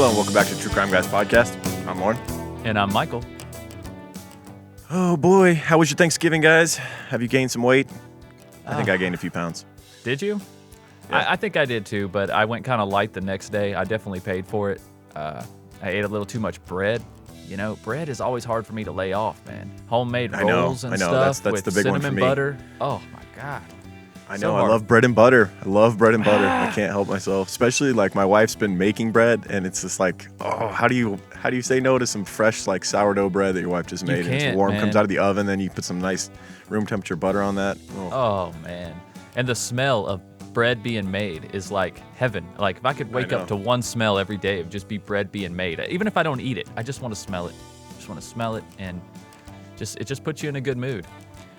Hello and welcome back to True Crime Guys Podcast. I'm Lauren. And I'm Michael. Oh boy, how was your Thanksgiving, guys? Have you gained some weight? I think I gained a few pounds. Did you? Yeah. I think I did too, but I went kind of light the next day. I definitely paid for it. I ate a little too much bread. You know, bread is always hard for me to lay off, man. Homemade rolls and stuff that's with the big one cinnamon for me. butter. Oh my God. I So know, I hard. love bread and butter. I love bread and butter. I can't help myself. Especially like my wife's been making bread, and it's just like, oh, how do you say no to some fresh like sourdough bread that your wife just made? And it's can't, warm, man. comes out of the oven, then you put some nice room temperature butter on that. Oh, Oh man. And the smell of bread being made is like heaven. Like if I could wake know. up to one smell every day, it would just be bread being made. Even if I don't eat it, I just want to smell it. Just want to smell it, and it just puts you in a good mood.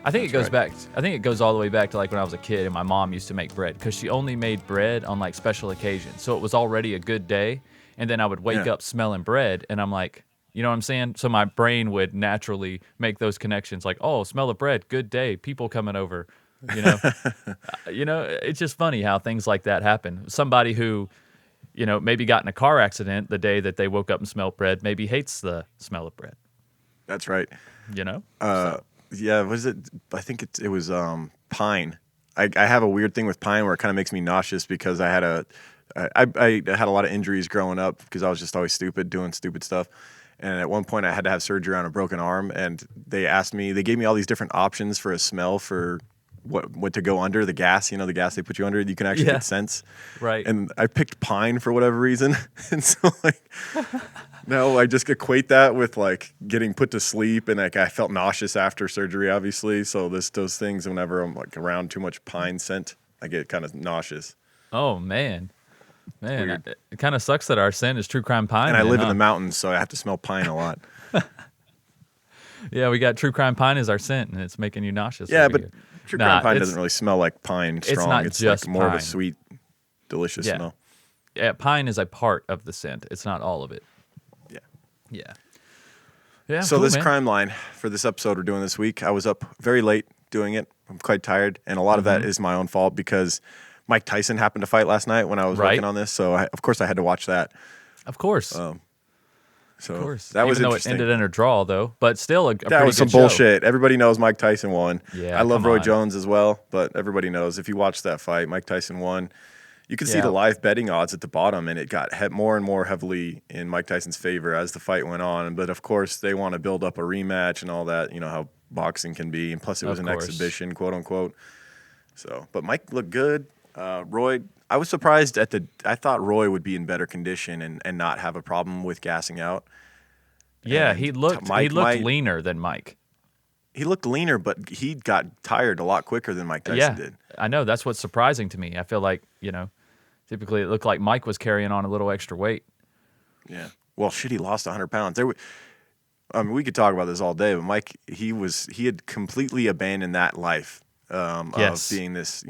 I think That's it goes back. I think it goes all the way back to like when I was a kid and my mom used to make bread because she only made bread on like special occasions. So it was already a good day, and then I would wake Yeah. up smelling bread, and I'm like, you know what I'm saying? So my brain would naturally make those connections, like, oh, smell of bread, good day, people coming over. You know, it's just funny how things like that happen. Somebody who, maybe got in a car accident the day that they woke up and smelled bread, maybe hates the smell of bread. that's right. So. Yeah, what is it? I think it was pine. I have a weird thing with pine where it kind of makes me nauseous because I had a lot of injuries growing up because I was just always stupid, doing stupid stuff. And at one point I had to have surgery on a broken arm, and they gave me all these different options for a smell for what to go under, the gas, the gas they put you under, you can actually get scents. Right. And I picked pine for whatever reason. And so like now I just equate that with like getting put to sleep, and like I felt nauseous after surgery, obviously. So those things, whenever I'm like around too much pine scent, I get kind of nauseous. Oh man, weird. it kind of sucks that our scent is true crime pine. And I then, live in huh? the mountains, so I have to smell pine a lot. Yeah, we got true crime pine as our scent, and it's making you nauseous. Yeah, over but here. true Nah, crime pine it's- doesn't really smell like pine strong. not It's just like more of a pine. sweet, delicious Yeah. smell. Yeah, pine is a part of the scent. It's not all of it. Yeah. Yeah. Yeah. So cool, this man. crime line for this episode we're doing this week, I was up very late doing it. I'm quite tired, and a lot of that is my own fault because Mike Tyson happened to fight last night when I was Right. working on this. So of course I had to watch that. Of course. So of course. that was Even though it interesting. ended in a draw, though, but still a That pretty was some good show. bullshit. Everybody knows Mike Tyson won. Yeah, I love come Roy on. Jones as well, but everybody knows if you watch that fight, Mike Tyson won. You could see Yeah. the live betting odds at the bottom, and it got more and more heavily in Mike Tyson's favor as the fight went on. But of course, they want to build up a rematch and all that. You know how boxing can be, and plus it was Of an course. exhibition, quote unquote. So, but Mike looked good. Roy, I was surprised I thought Roy would be in better condition and not have a problem with gassing out. Yeah, And he looked Mike might- leaner than Mike. He looked leaner, but he got tired a lot quicker than Mike Tyson Yeah, did. I know. That's what's surprising to me. I feel like, typically it looked like Mike was carrying on a little extra weight. Yeah. Well, shit, he lost 100 pounds. We could talk about this all day, but Mike, he had completely abandoned that life Yes. of being this,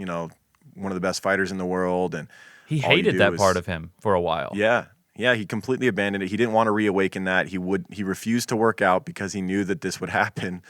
one of the best fighters in the world, and He all you hated do that is- part of him for a while. Yeah, he completely abandoned it. He didn't want to reawaken that. He refused to work out because he knew that this would happen.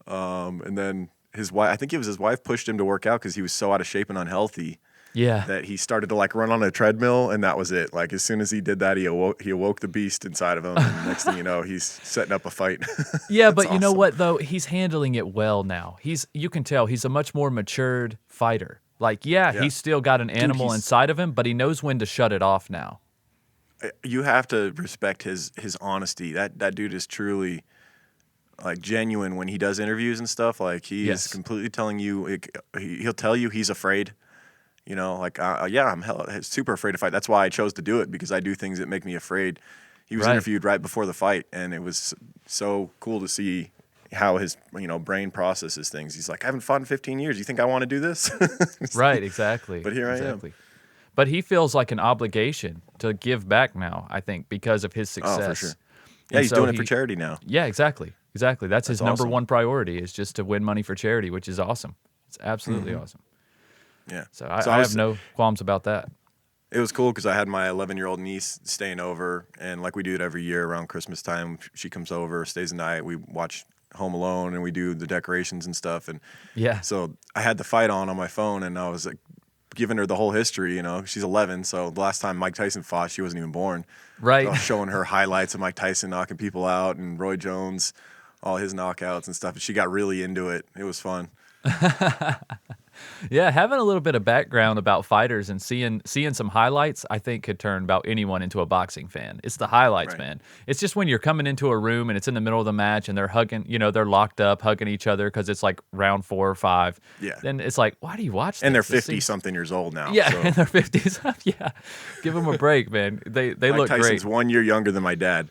And then his wife, I think it was his wife, pushed him to work out because he was so out of shape and unhealthy. Yeah. That he started to like run on a treadmill, and that was it. Like as soon as he did that, he awoke the beast inside of him. And next thing you know, he's setting up a fight. Yeah, but That's you know awesome. what though? He's handling it well now. You can tell he's a much more matured fighter. Like, Yeah. he's still got an animal he's- inside of him, but he knows when to shut it off now. You have to respect his honesty. That dude is truly like genuine when he does interviews and stuff. Like he Yes. is completely telling you. He'll tell you he's afraid. I'm super afraid to fight. That's why I chose to do it, because I do things that make me afraid. He was Right. interviewed right before the fight, and it was so cool to see how his brain processes things. He's like, I haven't fought in 15 years. You think I want to do this? Right, exactly. But here I am. exactly. But he feels like an obligation to give back now, I think, because of his success. Oh, for sure. Yeah, And he's so doing it for charity now. Yeah, exactly. That's his number awesome. one priority, is just to win money for charity, which is awesome. It's absolutely awesome. Yeah. So I have no qualms about that. It was cool because I had my 11-year-old niece staying over, and like we do it every year around Christmas time, she comes over, stays the night. We watch Home Alone, and we do the decorations and stuff. And Yeah. so I had the fight on my phone, and I was like giving her the whole history. She's 11, so the last time Mike Tyson fought, she wasn't even born. Right. So I was showing her highlights of Mike Tyson knocking people out and Roy Jones, all his knockouts and stuff. And she got really into it. It was fun. Yeah, having a little bit of background about fighters and seeing some highlights, I think could turn about anyone into a boxing fan. It's the highlights, Right. man. It's just when you're coming into a room and it's in the middle of the match and they're hugging, they're locked up, hugging each other because it's like round 4 or 5. Yeah. Then it's like, why do you watch this? And they're This seems- 50-something years old now. Yeah, so. in their 50s. Yeah, give them a break, man. They Mike look Tyson's great. 1 year younger than my dad.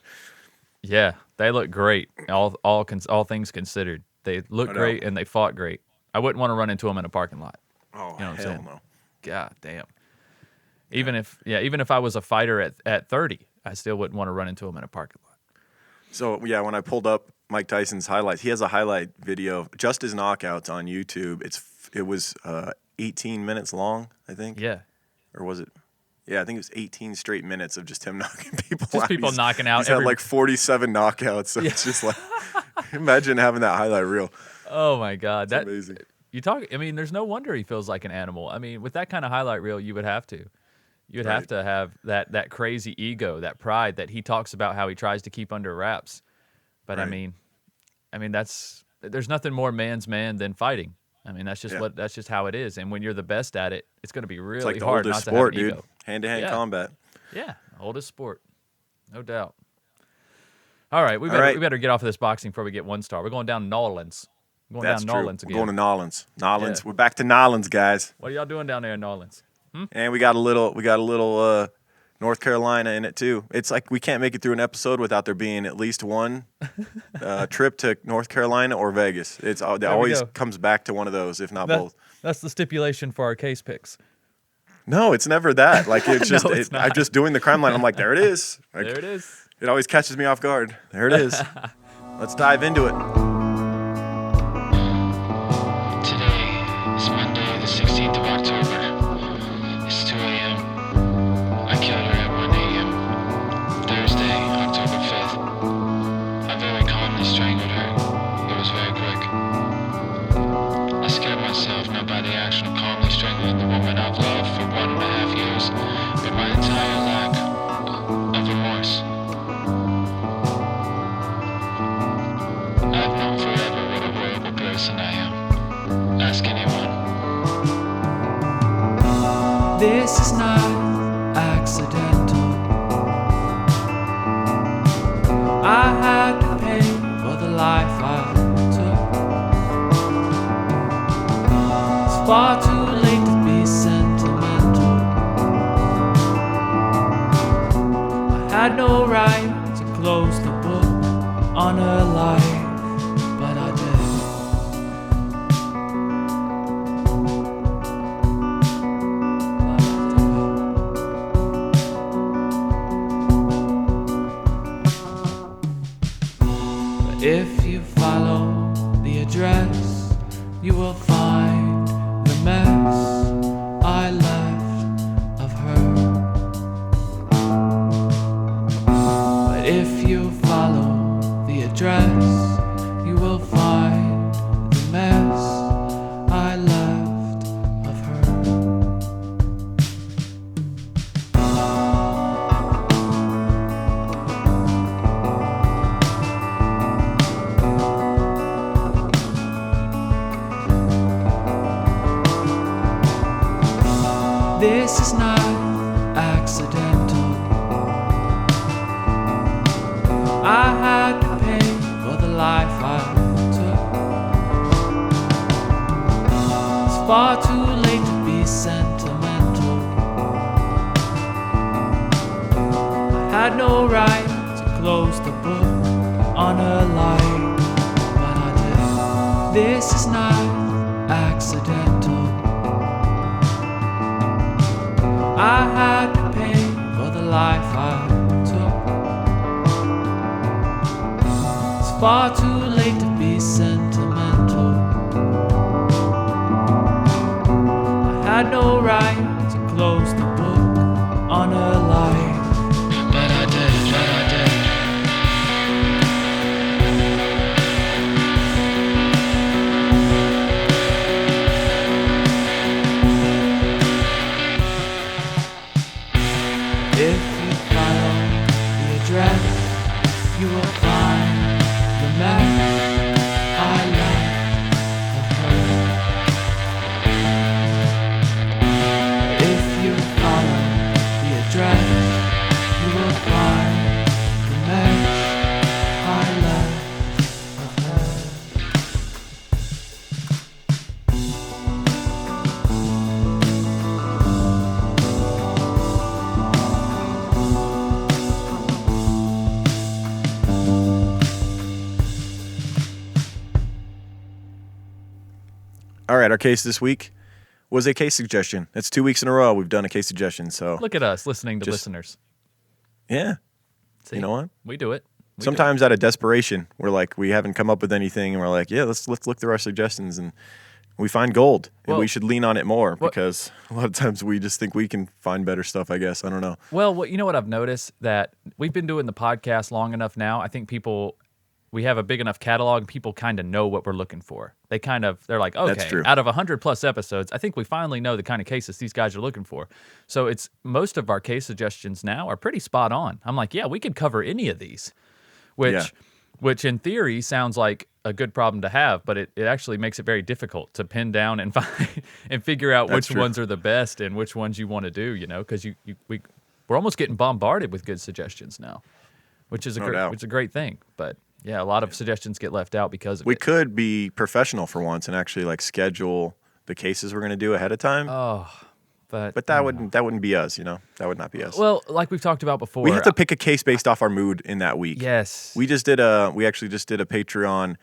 Yeah, they look great. All things considered, they look No doubt. great and they fought great. I wouldn't want to run into them in a parking lot. Oh, You know what I'm hell saying? no. God damn. Even if I was a fighter at 30, I still wouldn't want to run into him in a parking lot. So, yeah, when I pulled up Mike Tyson's highlights, he has a highlight video of just his knockouts on YouTube. It was 18 minutes long, I think. Yeah. Or was it? Yeah, I think it was 18 straight minutes of just him knocking people out. Just people knocking out He's had every- like 47 knockouts. So it's just like, imagine having that highlight reel. Oh my God. It's amazing. There's no wonder he feels like an animal. I mean, with that kind of highlight reel, you would have to. You'd have Right. to have that crazy ego, that pride that he talks about how he tries to keep under wraps. But Right. there's nothing more man's man than fighting. I mean, that's just Yeah. that's just how it is. And when you're the best at it, it's going to be really It's like the hard not oldest to sport, have an dude. ego. Hand-to-hand Yeah. combat. Yeah, oldest sport, no doubt. All right, we All right. better get off of this boxing before we get 1 star. We're going down Nolans. We're going That's down true. Nolans We're again. going to Nolans. Nolans. Yeah. We're back to Nolans, guys. What are y'all doing down there in Nolans? And we got a little North Carolina in it too. It's like we can't make it through an episode without there being at least one trip to North Carolina or Vegas. It we always go. comes back to one of those, if not both. That's the stipulation for our case picks. No, it's never that. Like it's just No, it's I'm not. just doing the crime line. I'm like, there it is. Like, There it is. It always catches me off guard. There it is. Let's dive into it. Today is Monday, the 16th of October. It's 2 a.m. I killed her at 1 a.m. Thursday, October 5th. I very calmly strangled her. It was very quick. I scared myself not by the action of calmly strangling the woman I've loved for 1.5 years, but my entire lack of remorse. I've known forever what a horrible person I am. Ask anyone. This is not accidental. I had to pay for the life I took. It's far too late to be sentimental. I had no right to close the book on her life, but I did. If you follow the address, you will find the mess I left of her. But if you follow the address, you will find the mess I left of her. This is not accidental. I had to pay for the life I took. It's far too late to be sentimental. I had no right to close the book on her life, but I did. This is not accidental. I had to pay for the life I took. It's far too late to be sentimental. I had no right to close the book on her life, But I did, but I did. right, our case this week was a case suggestion. It's 2 weeks in a row we've done a case suggestion. So Look at us listening to listeners. yeah, See, you know what? We do it. Sometimes out of desperation, we're like, we haven't come up with anything, and we're like, yeah, let's look through our suggestions, and we find gold, and Well- we should lean on it more because a lot of times we just think we can find better stuff. I guess I don't know. Well, you know what I've noticed, that we've been doing the podcast long enough now. I think we have a big enough catalog. People kind of know what we're looking for. They're like, okay, true. out of 100+ episodes, I think we finally know the kind of cases these guys are looking for. So it's most of our case suggestions now are pretty spot on. I'm like, yeah, we could cover any of these, which in theory sounds like a good problem to have, but it actually makes it very difficult to pin down and find and figure out That's which true. ones are the best and which ones you want to do, because we're almost getting bombarded with good suggestions now, which is No doubt. a great thing. But yeah, a lot of suggestions get left out because of We it. could be professional for once and actually like schedule the cases we're going to do ahead of time. But that wouldn't be us. That would not be us. well, like we've talked about before, We have to pick a case based off our mood in that week. yes, We actually just did a Patreon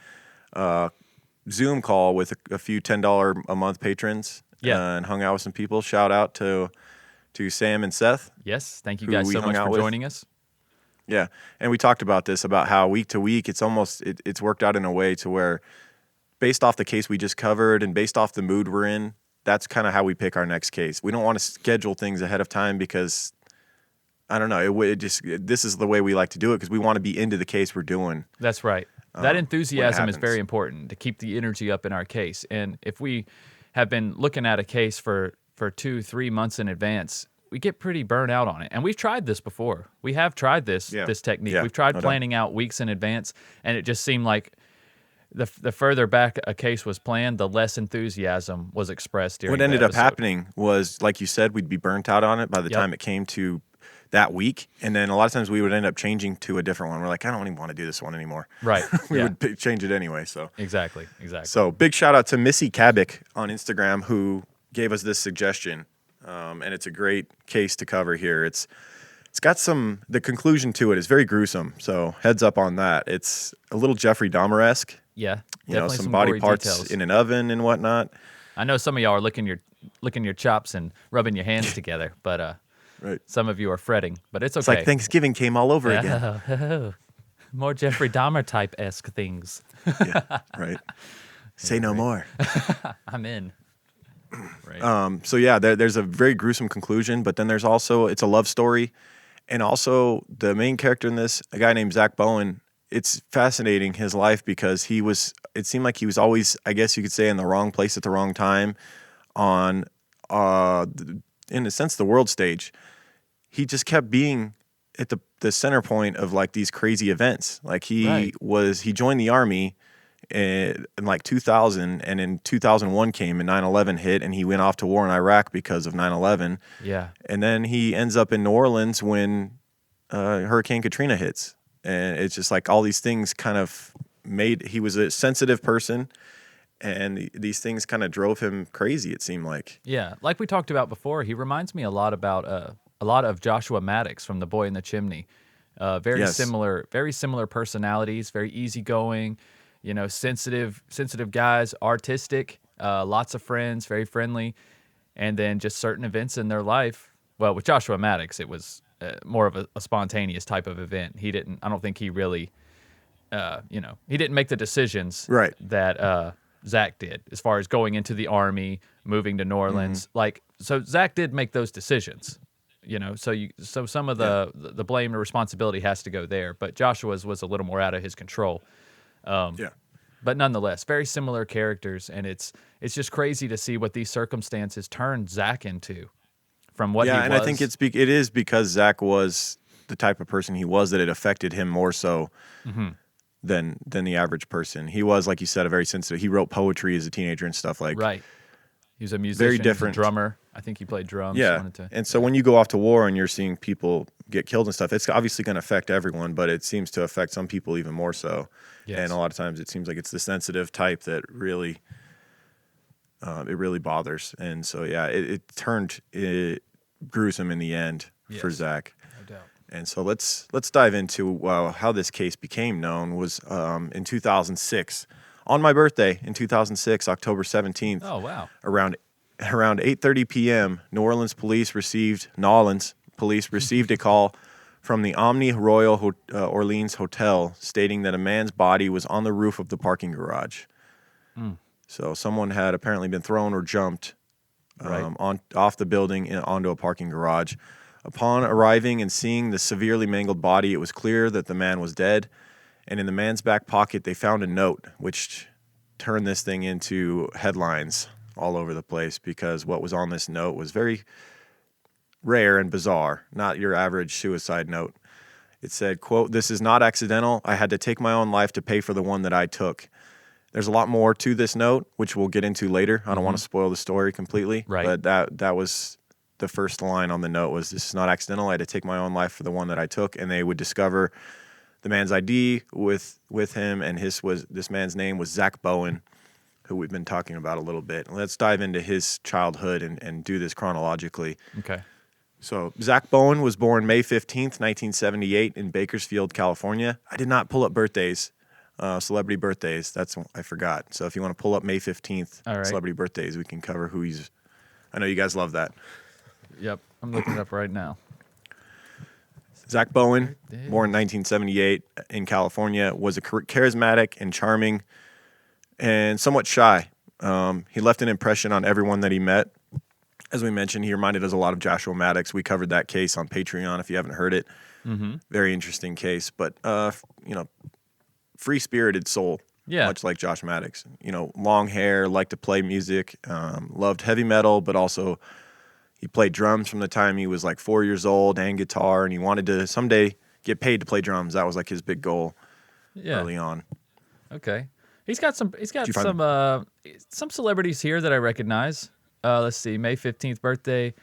Zoom call with a few $10 a month patrons. Yeah. And hung out with some people. Shout out to Sam and Seth. yes. Thank you who guys we so hung much out for with. joining us. Yeah. And we talked about this, about how week to week it's worked out in a way to where based off the case we just covered and based off the mood we're in, that's kind of how we pick our next case. We don't want to schedule things ahead of time because I don't know. This is the way we like to do it because we want to be into the case we're doing. That's right. That enthusiasm is happens. very important to keep the energy up in our case. And if we have been looking at a case for 2-3 months in advance, we get pretty burnt out on it. And we've tried this before. We have tried this technique. Yeah, We've tried no doubt. planning out weeks in advance, and it just seemed like the further back a case was planned, the less enthusiasm was expressed during What the ended up episode. happening was, like you said, we'd be burnt out on it by the Yep. time it came to that week. And then a lot of times we would end up changing to a different one. We're like, I don't even want to do this one anymore. Right. We yeah. would change it anyway. So Exactly. So big shout out to Missy Kabik on Instagram who gave us this suggestion, and it's a great case to cover here. It's got the conclusion to it is very gruesome, so heads up on that. It's a little Jeffrey Dahmer-esque, Yeah. some Definitely body gory parts details. in an oven and whatnot. I know some of y'all are licking your chops and rubbing your hands together, but Right. some of you are fretting. But it's okay. It's like Thanksgiving came all over again. Oh, more Jeffrey Dahmer type-esque things. Yeah, right. Say no more. I'm in. Right. So yeah, there's a very gruesome conclusion, but then there's also it's a love story, and also the main character in this, a guy named Zack Bowen. It's fascinating his life because it seemed like he was always, I guess you could say, in the wrong place at the wrong time, on in a sense the world stage. He just kept being at the center point of like these crazy events. Like he joined the army in like 2000, and in 2001 came and 9/11 hit, and he went off to war in Iraq because of 9/11. Yeah. And then he ends up in New Orleans when Hurricane Katrina hits, and it's just like all these things kind of he was a sensitive person, and these things kind of drove him crazy. It seemed like. Yeah. Like we talked about before, he reminds me a lot of Joshua Maddox from The Boy in the Chimney. Very Yes. similar personalities, very easygoing, sensitive guys, artistic, lots of friends, very friendly, and then just certain events in their life. Well, with Joshua Maddox, it was more of a spontaneous type of event. I don't think he really, he didn't make the decisions Right. that Zack did as far as going into the army, moving to New Orleans. So Zack did make those decisions. So some of the blame and responsibility has to go there, but Joshua's was a little more out of his control. Yeah. But nonetheless, very similar characters, and it's just crazy to see what these circumstances turned Zack into from what he was. And I think it is because Zack was the type of person he was that it affected him more so than the average person. He was, like you said, a very sensitive. He wrote poetry as a teenager and stuff like. Right. He was a musician, Very he was different. a drummer. I think he played drums. Yeah, and so when you go off to war and you're seeing people get killed and stuff, it's obviously going to affect everyone, but it seems to affect some people even more so. Yes. And a lot of times it seems like it's the sensitive type that really, it really bothers. And so yeah, it turned gruesome in the end for Yes. Zack. No doubt. And so let's dive into how this case became known. Was in 2006, on my birthday in 2006, October 17th. Oh, wow. Around 8:30 p.m., New Orleans police received a call from the Omni Royal Orleans Hotel stating that a man's body was on the roof of the parking garage. So someone had apparently been thrown or jumped Right. off the building and onto a parking garage. Upon arriving and seeing the severely mangled body, it was clear that the man was dead. And in the man's back pocket, they found a note, which turned this thing into headlines all over the place because what was on this note was very rare and bizarre, not your average suicide note. It said, quote, "This is not accidental. I had to take my own life to pay for the one that I took." There's a lot more to this note, which we'll get into later. I don't want to spoil the story completely, Right. but that was the first line on the note was, "This is not accidental. I had to take my own life for the one that I took." And they would discover the man's ID with him, and this man's name was Zack Bowen, who we've been talking about a little bit. Let's dive into his childhood and do this chronologically. Okay. So Zack Bowen was born May 15th, 1978 in Bakersfield, California. I did not pull up birthdays, celebrity birthdays. I forgot. So if you want to pull up May 15th, All right. celebrity birthdays, we can cover who he's. I know you guys love that. Yep. I'm looking it up right now. Zack Bowen, born in 1978 in California, was a charismatic and charming and somewhat shy. He left an impression on everyone that he met. As we mentioned, he reminded us a lot of Joshua Maddox. We covered that case on Patreon if you haven't heard it. Very interesting case, but free-spirited soul, Yeah. much like Josh Maddox. Long hair, liked to play music, loved heavy metal, but also he played drums from the time he was like 4 years old and guitar, and he wanted to someday get paid to play drums. That was like his big goal early on. Okay. He's got some you find- some celebrities here that I recognize. Let's see. May 15th birthday.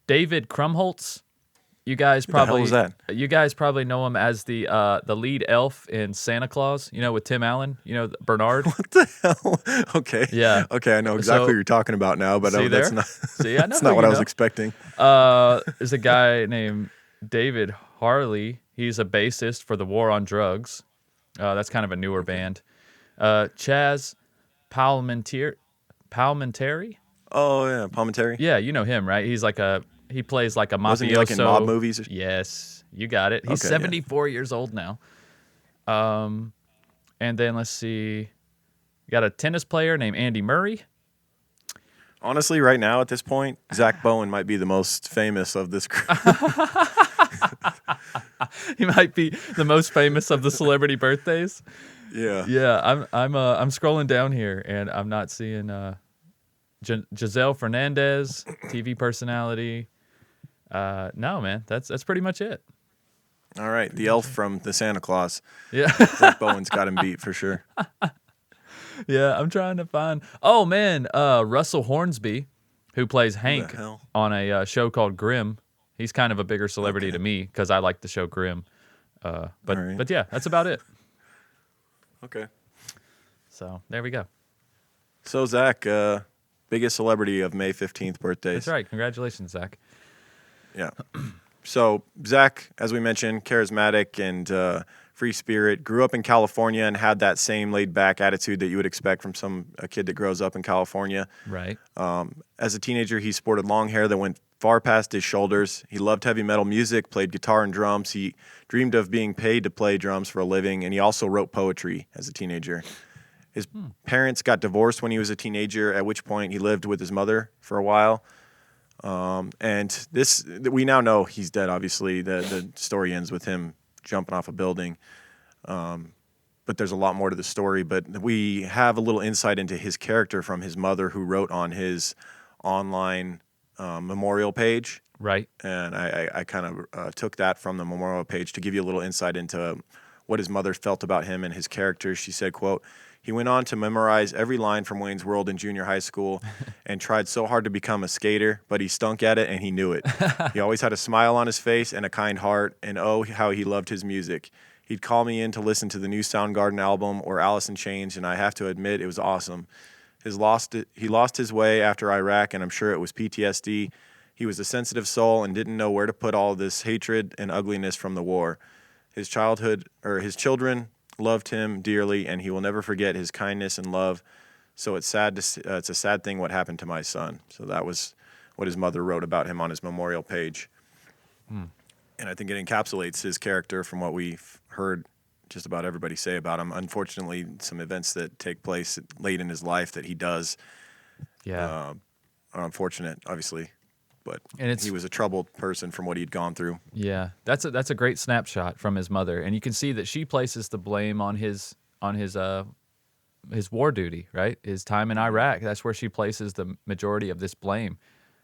David Krumholtz. You guys Who the hell probably was that? You guys probably know him as the lead elf in Santa Claus, with Tim Allen, Bernard. What the hell? Okay. Yeah. Okay, I know exactly So- what you're talking about now, but See that's there? not See, I know that's who not what you I was know. expecting. There's a guy named David Harley. He's a bassist for the War on Drugs. That's kind of a newer band. Chaz Palminteri. Oh yeah, Palmentary. Yeah, you know him, right? He plays like a mafioso. Wasn't he like in mob movies? Yes, you got it. He's Okay, yeah. 74 years old now. And then let's see. You got a tennis player named Andy Murray. Honestly, right now at this point, Zack Bowen might be the most famous of this group. He might be the most famous of the celebrity birthdays. Yeah. Yeah, I'm scrolling down here and I'm not seeing Giselle Fernandez, TV personality. No, man, that's pretty much it. All right, the elf from the Santa Claus. Yeah, Zack Bowen's got him beat for sure. yeah. I'm trying to find. Oh man, Russell Hornsby, who plays Hank hell? on a show called Grimm. He's kind of a bigger celebrity to me because I like the show Grimm. But right. but yeah, that's about it. Okay. So there we go. So Zach, biggest celebrity of May 15th birthdays. That's right. Congratulations, Zach. Yeah. So Zach, as we mentioned, charismatic and free spirit, grew up in California and had that same laid back attitude that you would expect from a kid that grows up in California. Right. As a teenager, he sported long hair that went far past his shoulders. He loved heavy metal music, played guitar and drums. He dreamed of being paid to play drums for a living, and he also wrote poetry as a teenager. His parents got divorced when he was a teenager, at which point he lived with his mother for a while. And we now know he's dead, obviously. The story ends with him jumping off a building. But there's a lot more to the story. But we have a little insight into his character from his mother, who wrote on his online memorial page. Right. And I kind of took that from the memorial page to give you a little insight into what his mother felt about him and his character. She said, quote, "He went on to memorize every line from Wayne's World in junior high school and tried so hard to become a skater, but he stunk at it and he knew it. He always had a smile on his face and a kind heart, and oh, how he loved his music. He'd call me in to listen to the new Soundgarden album or Alice in Chains, and I have to admit it was awesome. He lost his way after Iraq, and I'm sure it was PTSD. He was a sensitive soul and didn't know where to put all this hatred and ugliness from the war. His children loved him dearly, and he will never forget his kindness and love. So it's it's a sad thing what happened to my son. So that was what his mother wrote about him on his memorial page. And I think it encapsulates his character from what we've heard just about everybody say about him. Unfortunately, some events that take place late in his life that he does are unfortunate, obviously. But he was a troubled person from what he'd gone through. Yeah, that's a great snapshot from his mother, and you can see that she places the blame on his war duty, right? His time in Iraq. That's where she places the majority of this blame.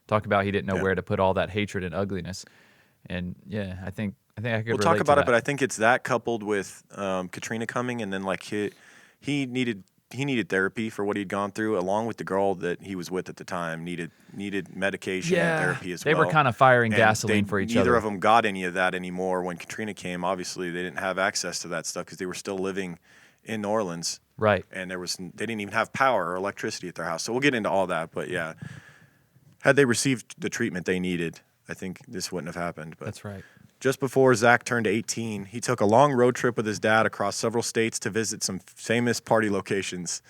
Talk about he didn't know where to put all that hatred and ugliness. And yeah, I think I could. We'll talk about it, but I think it's that coupled with Katrina coming, and then like he needed therapy for what he'd gone through, along with the girl that he was with at the time needed medication and therapy as well. They were kind of firing And gasoline for each other. Neither of them got any of that anymore. When Katrina came, obviously they didn't have access to that stuff because they were still living in New Orleans, right? And they didn't even have power or electricity at their house. So we'll get into all that, but yeah, had they received the treatment they needed, I think this wouldn't have happened. But that's right. Just before Zack turned 18, he took a long road trip with his dad across several states to visit some famous party locations.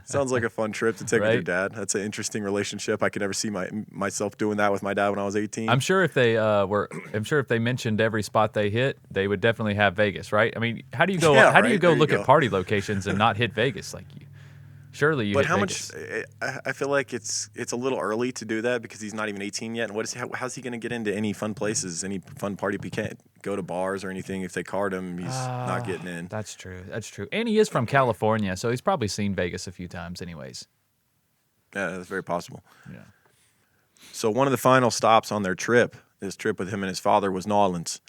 Sounds like a fun trip to take with your dad. That's an interesting relationship. I could never see myself doing that with my dad when I was 18. I'm sure if they mentioned every spot they hit, they would definitely have Vegas, right? I mean, how do you go? How do you go look at party locations and not hit Vegas? Surely you. But hit how Vegas. much? I feel like it's a little early to do that because he's not even 18 yet. And how's he going to get into any fun places, any fun party? He can't go to bars or anything. If they card him, he's not getting in. That's true. And he is from California, so he's probably seen Vegas a few times, anyways. Yeah, that's very possible. Yeah. So one of the final stops on this trip with him and his father, was New Orleans.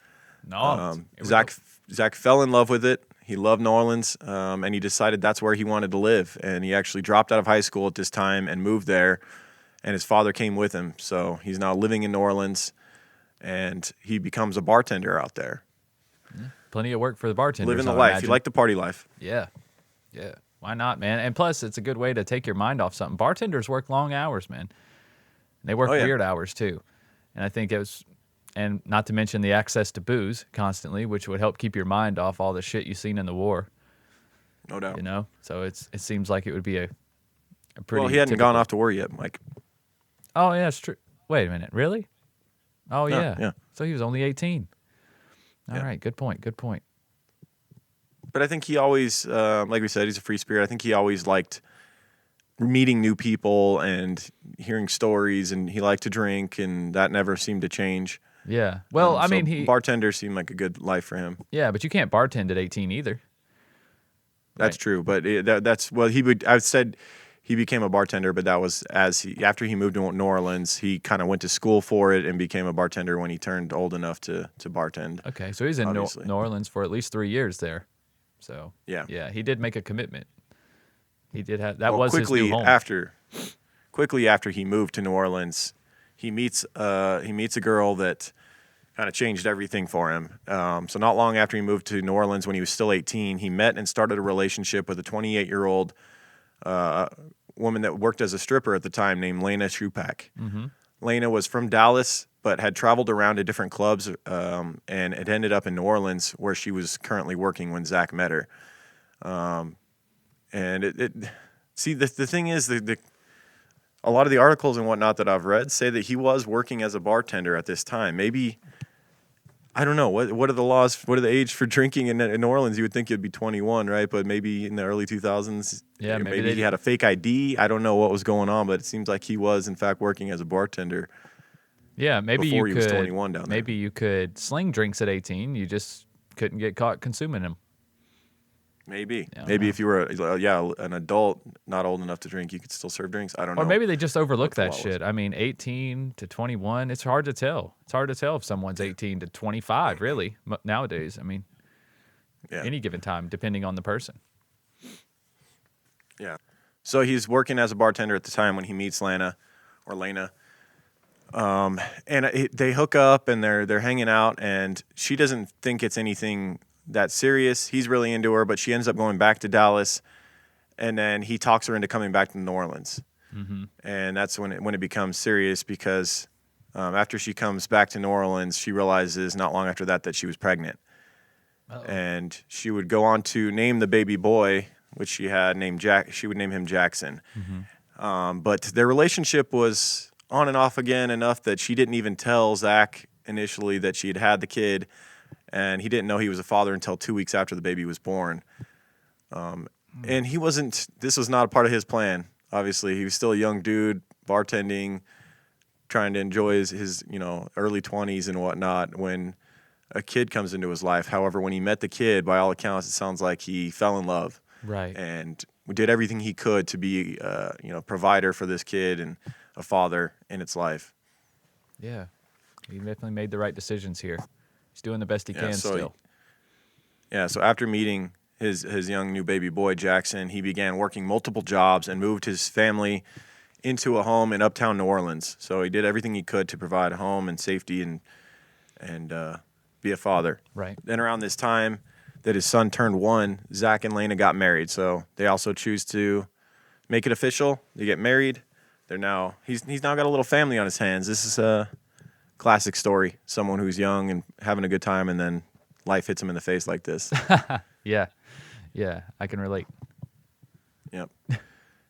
Zack fell in love with it. He loved New Orleans, and he decided that's where he wanted to live. And he actually dropped out of high school at this time and moved there, and his father came with him. So he's now living in New Orleans, and he becomes a bartender out there. Yeah. Plenty of work for the bartenders. Living the life. He liked the party life. Yeah. Why not, man? And plus, it's a good way to take your mind off something. Bartenders work long hours, man. They work weird hours, too. And I think and not to mention the access to booze constantly, which would help keep your mind off all the shit you've seen in the war. No doubt. So it seems like it would be a pretty. Well, he hadn't gone off to war yet, Mike. Oh, yeah, it's true. Wait a minute. Really? Oh, yeah. So he was only 18. All right. Good point. But I think he always, like we said, he's a free spirit. I think he always liked meeting new people and hearing stories, and he liked to drink, and that never seemed to change. Yeah. Well, I mean, bartender seemed like a good life for him. Yeah, but you can't bartend at 18 either. That's true, but I said he became a bartender, but that was after he moved to New Orleans, he kind of went to school for it and became a bartender when he turned old enough to bartend. Okay, so he's in New Orleans for at least 3 years there. So yeah, he did make a commitment. He did have that was his new home. Quickly after he moved to New Orleans, he meets a girl that kind of changed everything for him. So not long after he moved to New Orleans, when he was still 18, he met and started a relationship with a 28-year-old woman that worked as a stripper at the time named Lena Shupak. Mm-hmm. Lena was from Dallas, but had traveled around to different clubs and had ended up in New Orleans, where she was currently working when Zack met her. And the thing is, a lot of the articles and whatnot that I've read say that he was working as a bartender at this time. Maybe, I don't know, what are the laws, what are the age for drinking in New Orleans? You would think it'd be 21, right? But maybe in the early 2000s, maybe he had a fake ID. I don't know what was going on, but it seems like he was, in fact, working as a bartender. Yeah, maybe before he was 21 down there. Maybe you could sling drinks at 18. You just couldn't get caught consuming them. Maybe if you were an adult, not old enough to drink, you could still serve drinks. I don't know. Or maybe they just overlook that shit. I mean, 18 to 21, it's hard to tell. It's hard to tell if someone's 18 to 25, really, nowadays. I mean, any given time, depending on the person. Yeah. So he's working as a bartender at the time when he meets Lena. And they hook up and they're hanging out, and she doesn't think it's anything that serious. He's really into her, but she ends up going back to Dallas, and then he talks her into coming back to New Orleans. Mm-hmm. And that's when it becomes serious, because after she comes back to New Orleans, she realizes not long after that she was pregnant. and she would go on to name the baby boy, which she had named Jack. She would name him Jackson. But their relationship was on and off again enough that she didn't even tell Zack initially that she had the kid, and he didn't know he was a father until 2 weeks after the baby was born. And he wasn't. This was not a part of his plan. Obviously, he was still a young dude, bartending, trying to enjoy his early 20s and whatnot when a kid comes into his life. However, when he met the kid, by all accounts, it sounds like he fell in love. Right. And did everything he could to be, provider for this kid and a father in its life. Yeah. He definitely made the right decisions here. He's doing the best he can still. So after meeting his young new baby boy, Jackson, he began working multiple jobs and moved his family into a home in uptown New Orleans. So he did everything he could to provide a home and safety and be a father. Right. Then around this time that his son turned 1, Zack and Lena got married. So they also choose to make it official. They get married. He's now got a little family on his hands. This is a classic story. Someone who's young and having a good time, and then life hits him in the face like this. Yeah. Yeah, I can relate. Yep.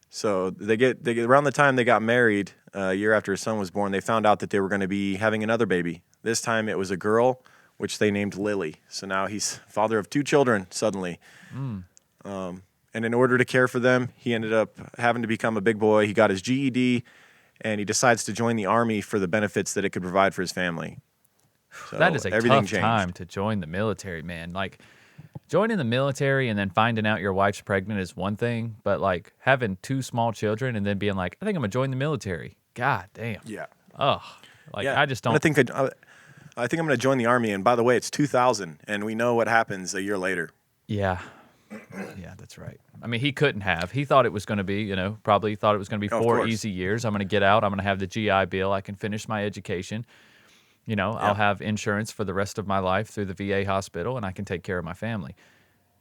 So they get around the time they got married, a year after his son was born, they found out that they were going to be having another baby. This time it was a girl, which they named Lily. So now he's father of 2 children suddenly. And in order to care for them, he ended up having to become a big boy. He got his GED, and he decides to join the Army for the benefits that it could provide for his family. So That is a everything tough changed. time to join the military, man. Like, joining the military and then finding out your wife's pregnant is one thing, but like having 2 small children and then being like, I think I'm gonna join the military. God damn. Yeah. Ugh. Like, Yeah. I just don't. I think I'm going to join the Army. And by the way, it's 2000, and we know what happens a year later. Yeah. Yeah, that's right. I mean, he couldn't have. He thought it was going to be, probably thought it was going to be Of 4 course. easy years. I'm going to get out. I'm going to have the GI Bill. I can finish my education. I'll have insurance for the rest of my life through the VA hospital, and I can take care of my family.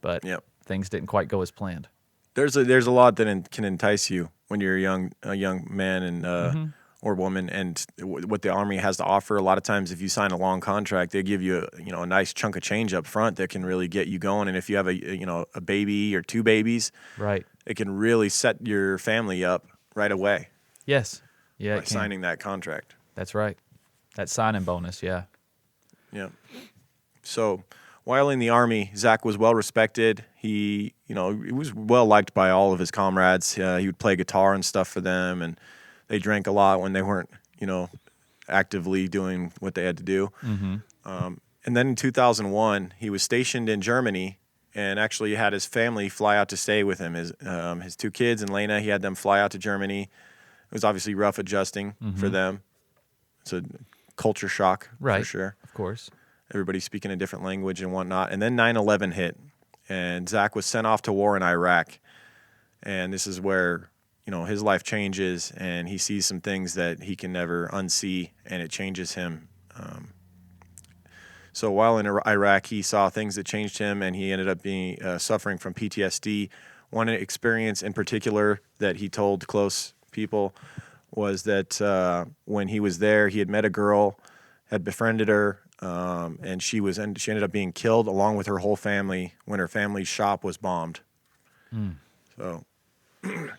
But things didn't quite go as planned. There's a lot that can entice you when you're a young man and or woman, and what the Army has to offer. A lot of times, if you sign a long contract, they give you a nice chunk of change up front that can really get you going. And if you have a baby or 2 babies, Right. it can really set your family up right away Yes. Yeah, by it can. signing that contract. That's right. That signing bonus, yeah. Yeah. So while in the Army, Zack was well respected. He was well liked by all of his comrades. He would play guitar and stuff for them, and they drank a lot when they weren't, actively doing what they had to do. And then in 2001, he was stationed in Germany and actually had his family fly out to stay with him. His 2 kids and Lena, he had them fly out to Germany. It was obviously rough adjusting for them. It's a culture shock Right. for sure. Of course. Everybody speaking a different language and whatnot. And then 9/11 hit, and Zack was sent off to war in Iraq. And this is where, his life changes, and he sees some things that he can never unsee, and it changes him. So while in Iraq, he saw things that changed him, and he ended up being suffering from PTSD. One experience in particular that he told close people was that when he was there, he had met a girl, had befriended her, and she ended up being killed along with her whole family when her family's shop was bombed. So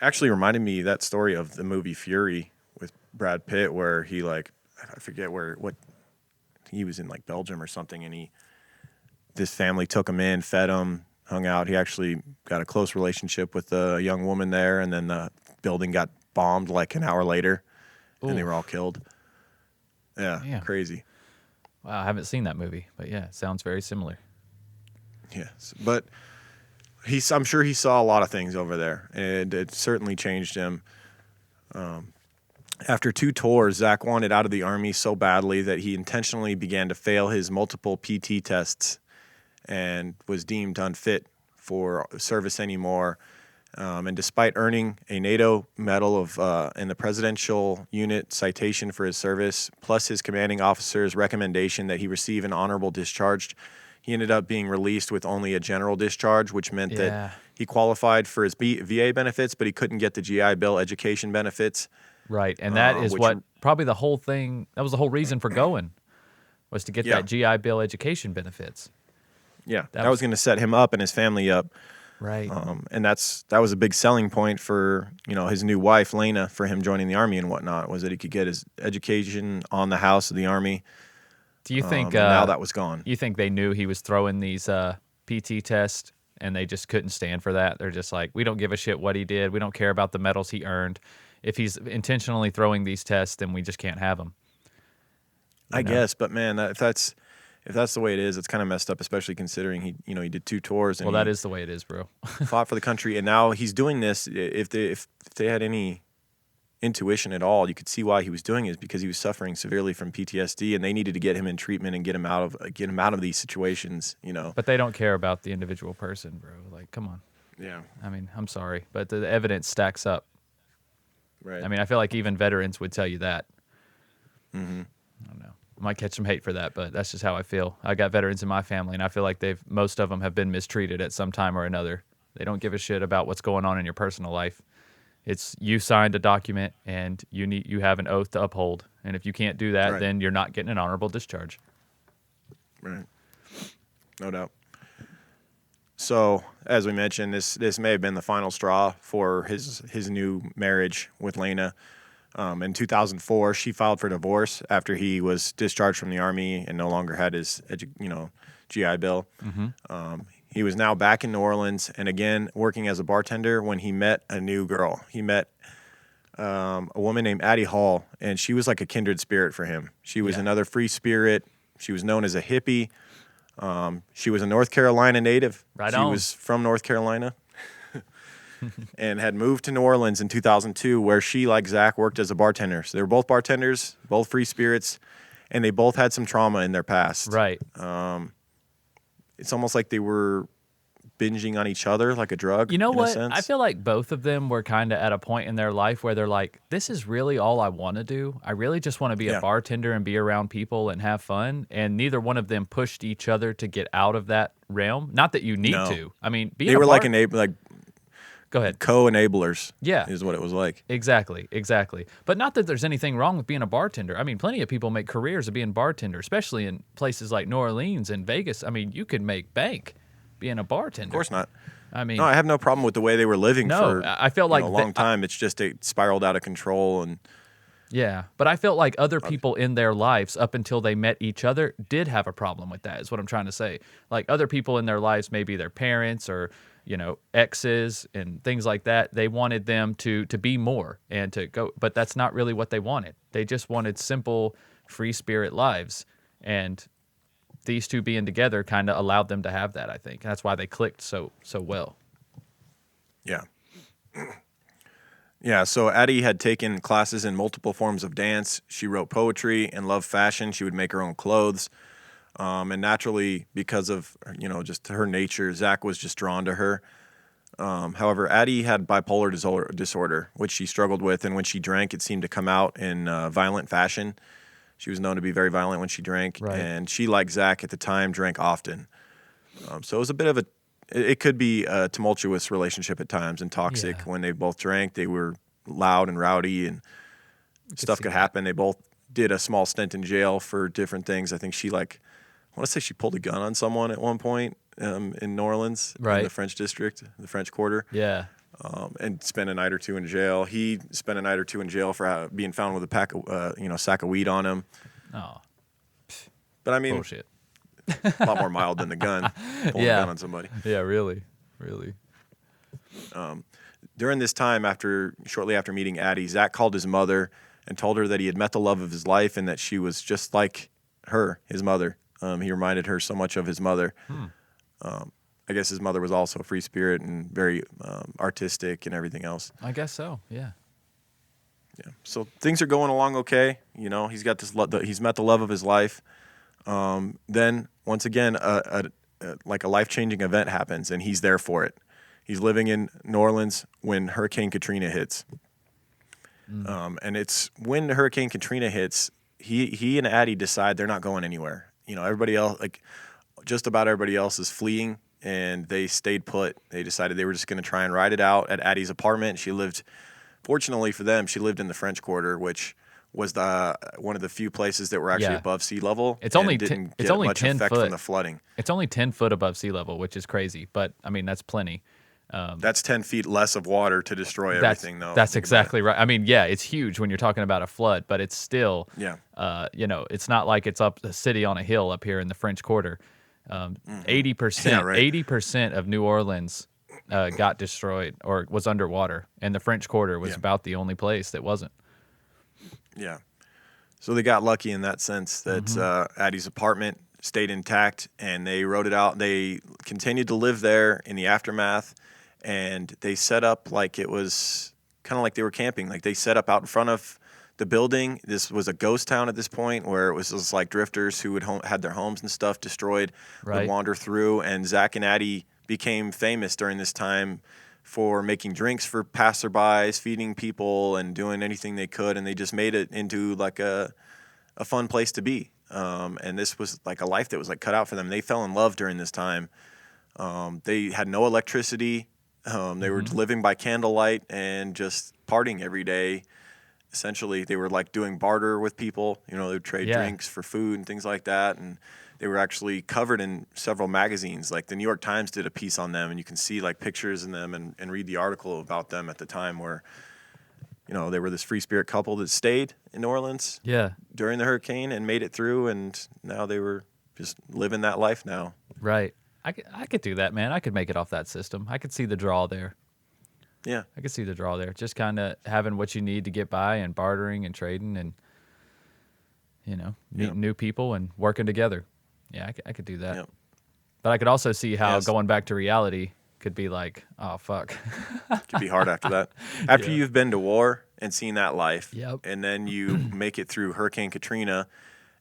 actually reminded me that story of the movie Fury with Brad Pitt, where he I forget what he was in, like Belgium or something, and this family took him in, fed him, hung out. He actually got a close relationship with a young woman there, and then the building got bombed like an hour later, and they were all killed. Yeah, Damn. crazy. Wow, I haven't seen that movie, but yeah, it sounds very similar. Yes, but I'm sure he saw a lot of things over there, and it certainly changed him. After 2 tours, Zack wanted out of the Army so badly that he intentionally began to fail his multiple PT tests and was deemed unfit for service anymore. And despite earning a NATO medal and the Presidential Unit citation for his service, plus his commanding officer's recommendation that he receive an honorable discharge, he ended up being released with only a general discharge, which meant that he qualified for his VA benefits, but he couldn't get the GI Bill education benefits. Right, and that is which- what probably the whole thing, that was the whole reason for going, was to get Yeah. that GI Bill education benefits. Yeah, That that was was- going to set him up and his family up. Right. And that was a big selling point for his new wife Lena, for him joining the army and whatnot, was that he could get his education on the house of the army. Do you think And now that was gone. you think they knew he was throwing these PT tests and they just couldn't stand for that? They're just like, we don't give a shit what he did. We don't care about the medals he earned. If he's intentionally throwing these tests, then we just can't have him. I guess, but man, if that's the way it is, it's kind of messed up, especially considering he did 2 tours and Well, that is the way it is, bro. fought for the country, and now he's doing this. If they had any intuition at all, you could see why he was doing it, is because he was suffering severely from PTSD, and they needed to get him in treatment and get him out of these situations. But they don't care about the individual person, bro. Like, come on. Yeah. I mean, I'm sorry, but the evidence stacks up. Right. I mean, I feel like even veterans would tell you that. Mm-hmm. I don't know. I might catch some hate for that, but that's just how I feel. I got veterans in my family, and I feel like most of them have been mistreated at some time or another. They don't give a shit about what's going on in your personal life. It's you signed a document, and you have an oath to uphold. And if you can't do that, Right. then you're not getting an honorable discharge. Right. No doubt. So, as we mentioned, this may have been the final straw for his new marriage with Lena. In 2004, she filed for divorce after he was discharged from the army and no longer had his GI Bill. He was now back in New Orleans and again working as a bartender when he met a new girl. He met a woman named Addie Hall, and she was like a kindred spirit for him. She was another free spirit. She was known as a hippie. She was a North Carolina native. Right she on. was from North Carolina and had moved to New Orleans in 2002, where she, like Zack, worked as a bartender. So they were both bartenders, both free spirits, and they both had some trauma in their past. Right. It's almost like they were binging on each other like a drug. You know in what? A sense. I feel like both of them were kind of at a point in their life where they're like, this is really all I want to do. I really just want to be Yeah. a bartender and be around people and have fun. And neither one of them pushed each other to get out of that realm. Not that you need No. to. I mean, being They a were like like Go ahead. co-enablers. Yeah. Is what it was like. Exactly. But not that there's anything wrong with being a bartender. I mean, plenty of people make careers of being bartender, especially in places like New Orleans and Vegas. I mean, you could make bank being a bartender. Of course not. I mean, No, I have no problem with the way they were living No, for I felt like a long time. It's just it spiraled out of control, and yeah, but I felt like other people in their lives up until they met each other did have a problem with that, is what I'm trying to say. Like other people in their lives, maybe their parents or, exes and things like that, they wanted them to be more and to go, but that's not really what they wanted. They just wanted simple, free spirit lives. And these two being together kind of allowed them to have that, I think. That's why they clicked so well. yeah. Yeah, so Addie had taken classes in multiple forms of dance. She wrote poetry and loved fashion. She would make her own clothes. And naturally, because of, just her nature, Zack was just drawn to her. However, Addie had bipolar disorder, which she struggled with. And when she drank, it seemed to come out in violent fashion. She was known to be very violent when she drank. Right. And she, like Zack at the time, drank often. So it was a bit of it could be a tumultuous relationship at times and toxic. Yeah. When they both drank. They were loud and rowdy, and stuff could happen. They both did a small stint in jail for different things. I think I want to say she pulled a gun on someone at one point in New Orleans, in Right. the French district, the French Quarter, Yeah. and spent a night or two in jail. He spent a night or two in jail for being found with a sack of weed on him. Oh, But I mean, bullshit. a lot more mild than the gun, pulling Yeah. a gun on somebody. Yeah, really. During this time, shortly after meeting Addie, Zack called his mother and told her that he had met the love of his life and that she was just like her, his mother. He reminded her so much of his mother. I guess his mother was also a free spirit and very artistic and everything else. I guess so. Yeah. Yeah. So things are going along okay. He's got this. He's met the love of his life. Then once again, like a life-changing event happens, and he's there for it. He's living in New Orleans when Hurricane Katrina hits. And it's when Hurricane Katrina hits, he and Addie decide they're not going anywhere. Everybody else, like just about everybody else, is fleeing, and they stayed put. They decided they were just going to try and ride it out at Addie's apartment. Fortunately for them, she lived in the French Quarter, which was the one of the few places that were actually Yeah. above sea level. It's and only didn't it's get only much 10 effect foot. from the flooding. It's only 10 foot above sea level, which is crazy. But I mean, that's plenty. That's 10 feet less of water to destroy everything, though. That's Think about it. exactly right. I mean, yeah, it's huge when you're talking about a flood, but it's still, Yeah. it's not like it's up a city on a hill up here in the French Quarter. 80%, Yeah, right. 80% of New Orleans got destroyed or was underwater, and the French Quarter was Yeah. about the only place that wasn't. Yeah. So they got lucky in that sense that Addie's apartment stayed intact, and they wrote it out. They continued to live there in the aftermath, and they set up like it was kind of like they were camping. Like they set up out in front of the building. This was a ghost town at this point, where it was just like drifters who had their homes and stuff destroyed Right. would wander through. And Zack and Addie became famous during this time for making drinks for passerbys, feeding people, and doing anything they could. And they just made it into like a fun place to be. And this was like a life that was like cut out for them. They fell in love during this time. They had no electricity. They were living by candlelight and just partying every day. Essentially, they were like doing barter with people. You know, they would trade Yeah. drinks for food and things like that. And they were actually covered in several magazines. Like the New York Times did a piece on them, and you can see like pictures in them and read the article about them at the time where, you know, they were this free spirit couple that stayed in New Orleans Yeah, during the hurricane and made it through, and now they were just living that life now. right. I could do that, man. I could make it off that system. I could see the draw there. Yeah. I could see the draw there. Just kind of having what you need to get by and bartering and trading and, meeting new people and working together. Yeah, I could do that. Yep. But I could also see how Yes. going back to reality could be like, oh, fuck. Could be hard after that. After Yeah. you've been to war and seen that life, Yep. and then you make it through Hurricane Katrina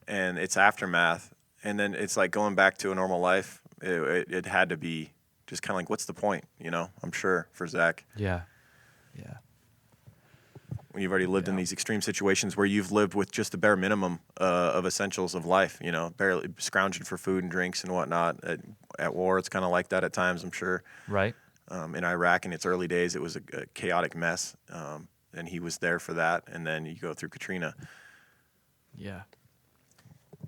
and its aftermath, and then it's like going back to a normal life. It had to be just kind of like, what's the point? You know, I'm sure for Zack, Yeah. Yeah. when you've already lived in these extreme situations where you've lived with just the bare minimum of essentials of life, you know, barely scrounging for food and drinks and whatnot. At war, it's kind of like that at times, I'm sure. Right. In Iraq in its early days, it was a chaotic mess, and he was there for that. And then you go through Katrina. Yeah.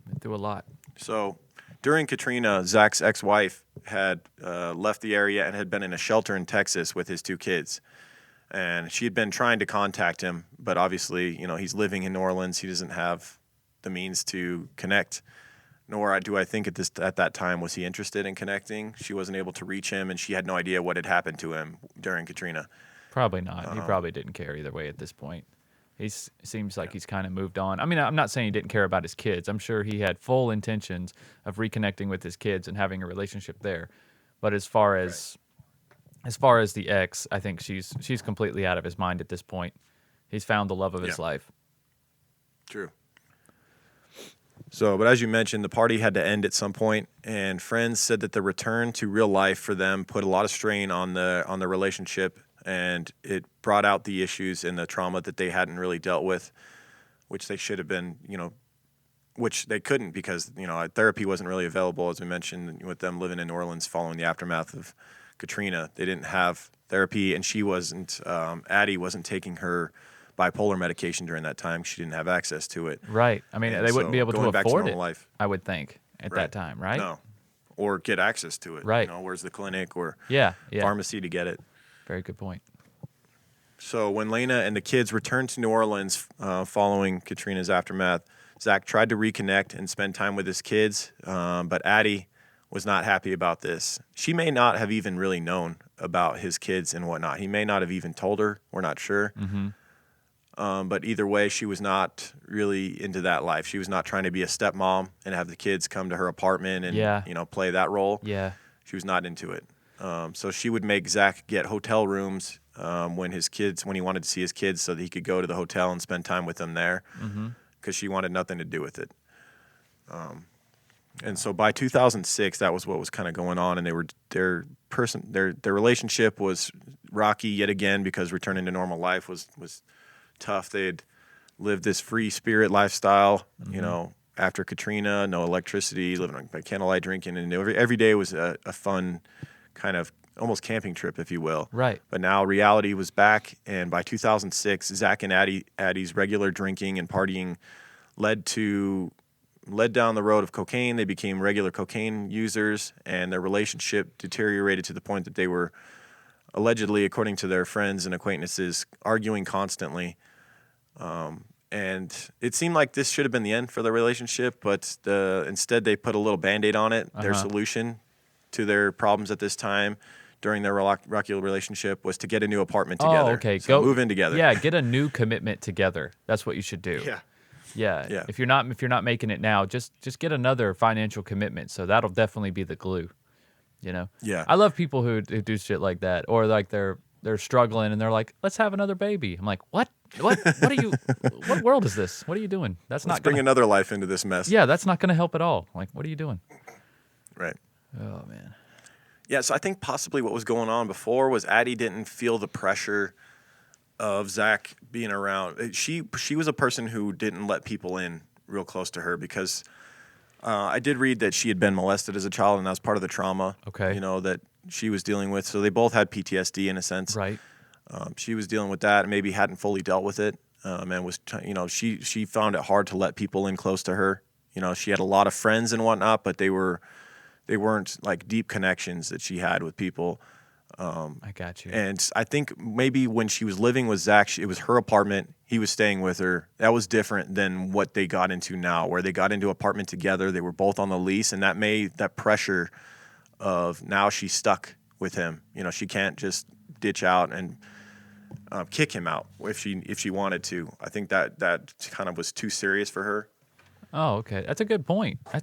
Been through a lot. So during Katrina, Zack's ex-wife had left the area and had been in a shelter in Texas with his two kids. And she had been trying to contact him, but obviously, you know, he's living in New Orleans. He doesn't have the means to connect. Nor do I think at that time was he interested in connecting. She wasn't able to reach him, and she had no idea what had happened to him during Katrina. Probably not. He probably didn't care either way at this point. Seems like he's kind of moved on. I mean, I'm not saying he didn't care about his kids. I'm sure he had full intentions of reconnecting with his kids and having a relationship there. But as far as the ex, I think she's completely out of his mind at this point. He's found the love of his Yeah. life. True. So, but as you mentioned, the party had to end at some point, and friends said that the return to real life for them put a lot of strain on the relationship, and it brought out the issues and the trauma that they hadn't really dealt with, which they should have been, you know, which they couldn't because, you know, therapy wasn't really available, as we mentioned, with them living in New Orleans following the aftermath of Katrina. They didn't have therapy, and she wasn't, Addie wasn't taking her bipolar medication during that time. She didn't have access to it. Right. I mean, And they wouldn't so be able to going back to afford normal it, life. I would think, at that time, right? No. Or get access to it. Right. You know, where's the clinic or Yeah. pharmacy to get it? Very good point. So when Lena and the kids returned to New Orleans following Katrina's aftermath, Zack tried to reconnect and spend time with his kids, but Addie was not happy about this. She may not have even really known about his kids and whatnot. He may not have even told her. We're not sure. Mm-hmm. But either way, she was not really into that life. She was not trying to be a stepmom and have the kids come to her apartment and Yeah. you know, play that role. Yeah. She was not into it. So she would make Zack get hotel rooms when he wanted to see his kids so that he could go to the hotel and spend time with them there because she wanted nothing to do with it. And so by 2006, that was what was kind of going on, and their relationship was rocky yet again because returning to normal life was tough. They had lived this free spirit lifestyle, you know, after Katrina, no electricity, living by candlelight drinking, and every day was a fun kind of almost camping trip, if you will. Right. But now reality was back, and by 2006, Zack and Addie's regular drinking and partying led down the road of cocaine. They became regular cocaine users, and their relationship deteriorated to the point that they were allegedly, according to their friends and acquaintances, arguing constantly. And it seemed like this should have been the end for the relationship, but instead they put a little Band-Aid on it. Their solution to their problems at this time during their rocky relationship was to get a new apartment together. Oh, okay. So move in together. Yeah, get a new commitment together. That's what you should do. Yeah. Yeah. If you're not making it now, just get another financial commitment. So that'll definitely be the glue. You know. Yeah. I love people who do shit like that, or like they're struggling and they're like, let's have another baby. I'm like, what? What are you? What world is this? What are you doing? Let's not bring another life into this mess. Yeah, that's not going to help at all. Like, what are you doing? Right. Oh man. Yeah, so I think possibly what was going on before was Addie didn't feel the pressure of Zack being around. She was a person who didn't let people in real close to her because I did read that she had been molested as a child, and that was part of the trauma. Okay. That she was dealing with. So they both had PTSD in a sense. Right. She was dealing with that and maybe hadn't fully dealt with it, and was she found it hard to let people in close to her. She had a lot of friends and whatnot, but they weren't like deep connections that she had with people. I got you. And I think maybe when she was living with Zack, it was her apartment. He was staying with her. That was different than what they got into now, where they got into an apartment together. They were both on the lease, and that made that pressure of now she's stuck with him. She can't just ditch out and kick him out if she wanted to. I think that kind of was too serious for her. Oh, okay. That's a good point. I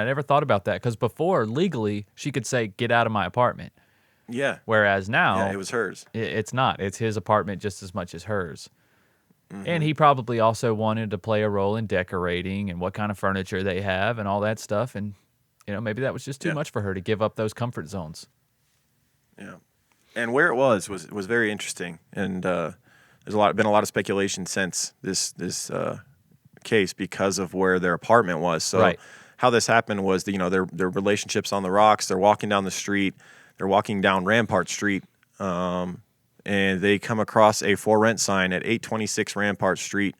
never thought about that because before, legally, she could say, get out of my apartment. Yeah. Whereas now, it was hers. It's not. It's his apartment just as much as hers. Mm-hmm. And he probably also wanted to play a role in decorating and what kind of furniture they have and all that stuff. And, maybe that was just too much for her to give up those comfort zones. Yeah. And where it was very interesting. And there's been a lot of speculation since this case because of where their apartment was. So how this happened was their relationships on the rocks. They're walking down the street. They're walking down Rampart Street, and they come across a for rent sign at 826 Rampart Street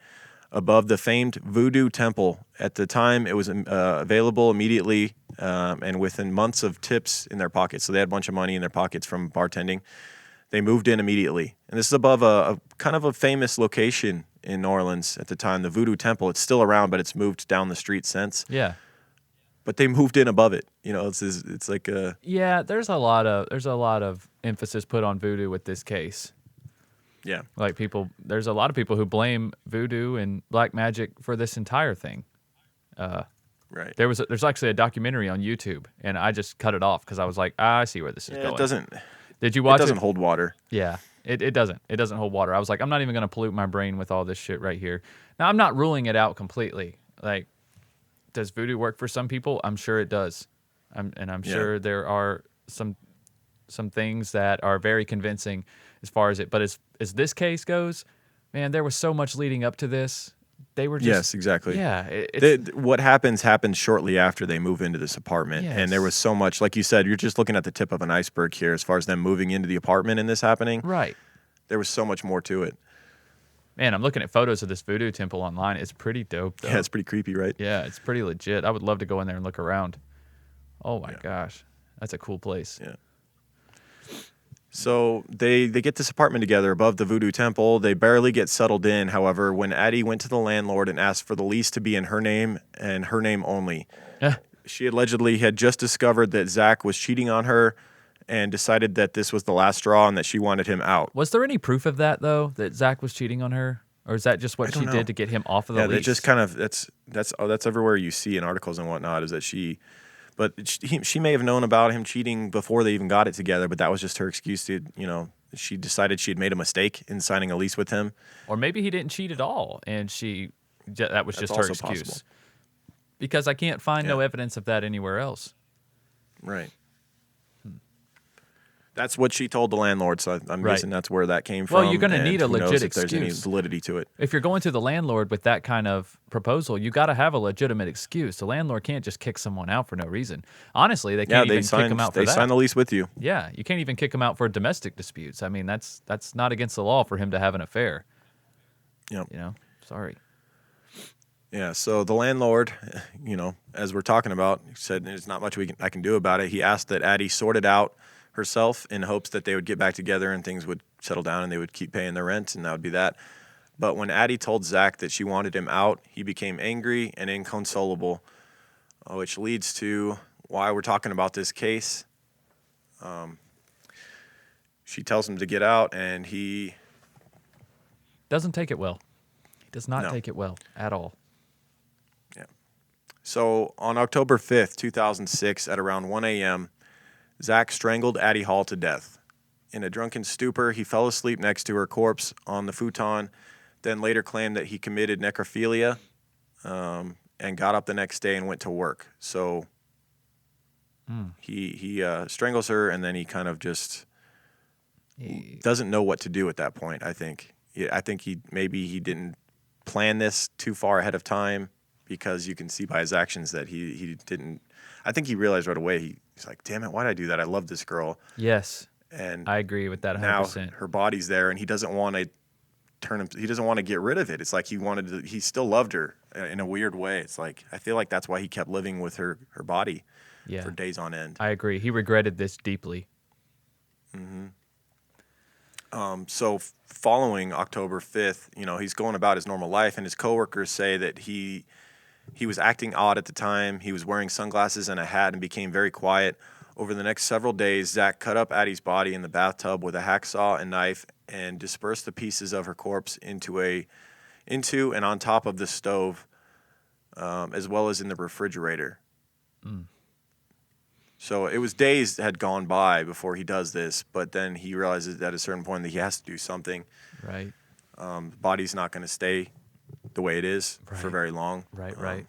above the famed Voodoo Temple. At the time, it was available immediately and within months of tips in their pockets. So they had a bunch of money in their pockets from bartending. They moved in immediately. And this is above a kind of a famous location in New Orleans at the time, the Voodoo Temple. It's still around, but it's moved down the street since. Yeah. But they moved in above it. It's like a... Yeah, there's a lot of emphasis put on voodoo with this case. Yeah. Like there's a lot of people who blame voodoo and black magic for this entire thing. Right. There's actually a documentary on YouTube, and I just cut it off because I was like, I see where this is going. It doesn't... Did you watch it? It doesn't hold water. Yeah, it doesn't. It doesn't hold water. I was like, I'm not even going to pollute my brain with all this shit right here. Now, I'm not ruling it out completely. Like, does voodoo work for some people? I'm sure it does. I'm sure there are some things that are very convincing as far as it. But as this case goes, man, there was so much leading up to this. They were just... Yes, exactly. Yeah. What happens shortly after they move into this apartment. Yes. And there was so much, like you said, you're just looking at the tip of an iceberg here as far as them moving into the apartment and this happening. Right. There was so much more to it. Man, I'm looking at photos of this voodoo temple online. It's pretty dope, though. Yeah, it's pretty creepy, right? Yeah, it's pretty legit. I would love to go in there and look around. Oh, my gosh. That's a cool place. Yeah. So they get this apartment together above the Voodoo Temple. They barely get settled in, however, when Addie went to the landlord and asked for the lease to be in her name and her name only. She allegedly had just discovered that Zack was cheating on her and decided that this was the last straw and that she wanted him out. Was there any proof of that, though, that Zack was cheating on her? Or is that just what she did to get him off of the lease? That just kind of, that's everywhere you see in articles and whatnot, is that she may have known about him cheating before they even got it together, but that was just her excuse to, she decided she had made a mistake in signing a lease with him. Or maybe he didn't cheat at all, and that was just her excuse. Possible. Because I can't find no evidence of that anywhere else. Right. That's what she told the landlord, so I'm Right. guessing that's where that came from. Well, you're gonna and need a who knows legit if there's any excuse. validity to it. If you're going to the landlord with that kind of proposal, you got to have a legitimate excuse. The landlord can't just kick someone out for no reason. Honestly, they Yeah, can't they even kick them out for they that. signed the lease with you. Yeah, you can't even kick them out for domestic disputes. I mean, that's not against the law for him to have an affair. Yep. You know, sorry. Yeah, so the landlord, as we're talking about, said there's not much I can do about it. He asked that Addie sort it out herself in hopes that they would get back together and things would settle down and they would keep paying their rent, and that would be that. But when Addie told Zack that she wanted him out, he became angry and inconsolable, which leads to why we're talking about this case. She tells him to get out, and he Doesn't take it well. He does not No. take it well at all. So on October 5th, 2006, at around 1 a.m., Zack strangled Addie Hall to death. In a drunken stupor, he fell asleep next to her corpse on the futon, then later claimed that he committed necrophilia and got up the next day and went to work. So he strangles her, and then he kind of just doesn't know what to do at that point, I think. I think he didn't plan this too far ahead of time, because you can see by his actions that he didn't. I think he realized right away. He's like, damn it, why did I do that? I love this girl. Yes, And I agree with that 100%. now her body's there, and he doesn't want to he doesn't want to get rid of it. It's like he still loved her in a weird way. It's like, I feel like that's why he kept living with her body Yeah, for days on end. I agree. He regretted this deeply. So following October 5th, he's going about his normal life, and his coworkers say that he was acting odd at the time. He was wearing sunglasses and a hat and became very quiet. Over the next several days, Zack cut up Addie's body in the bathtub with a hacksaw and knife and dispersed the pieces of her corpse into and on top of the stove, as well as in the refrigerator. So it was days that had gone by before he does this, but then he realizes at a certain point that he has to do something. Right. The body's not going to stay the way it is for Right. very long. Right.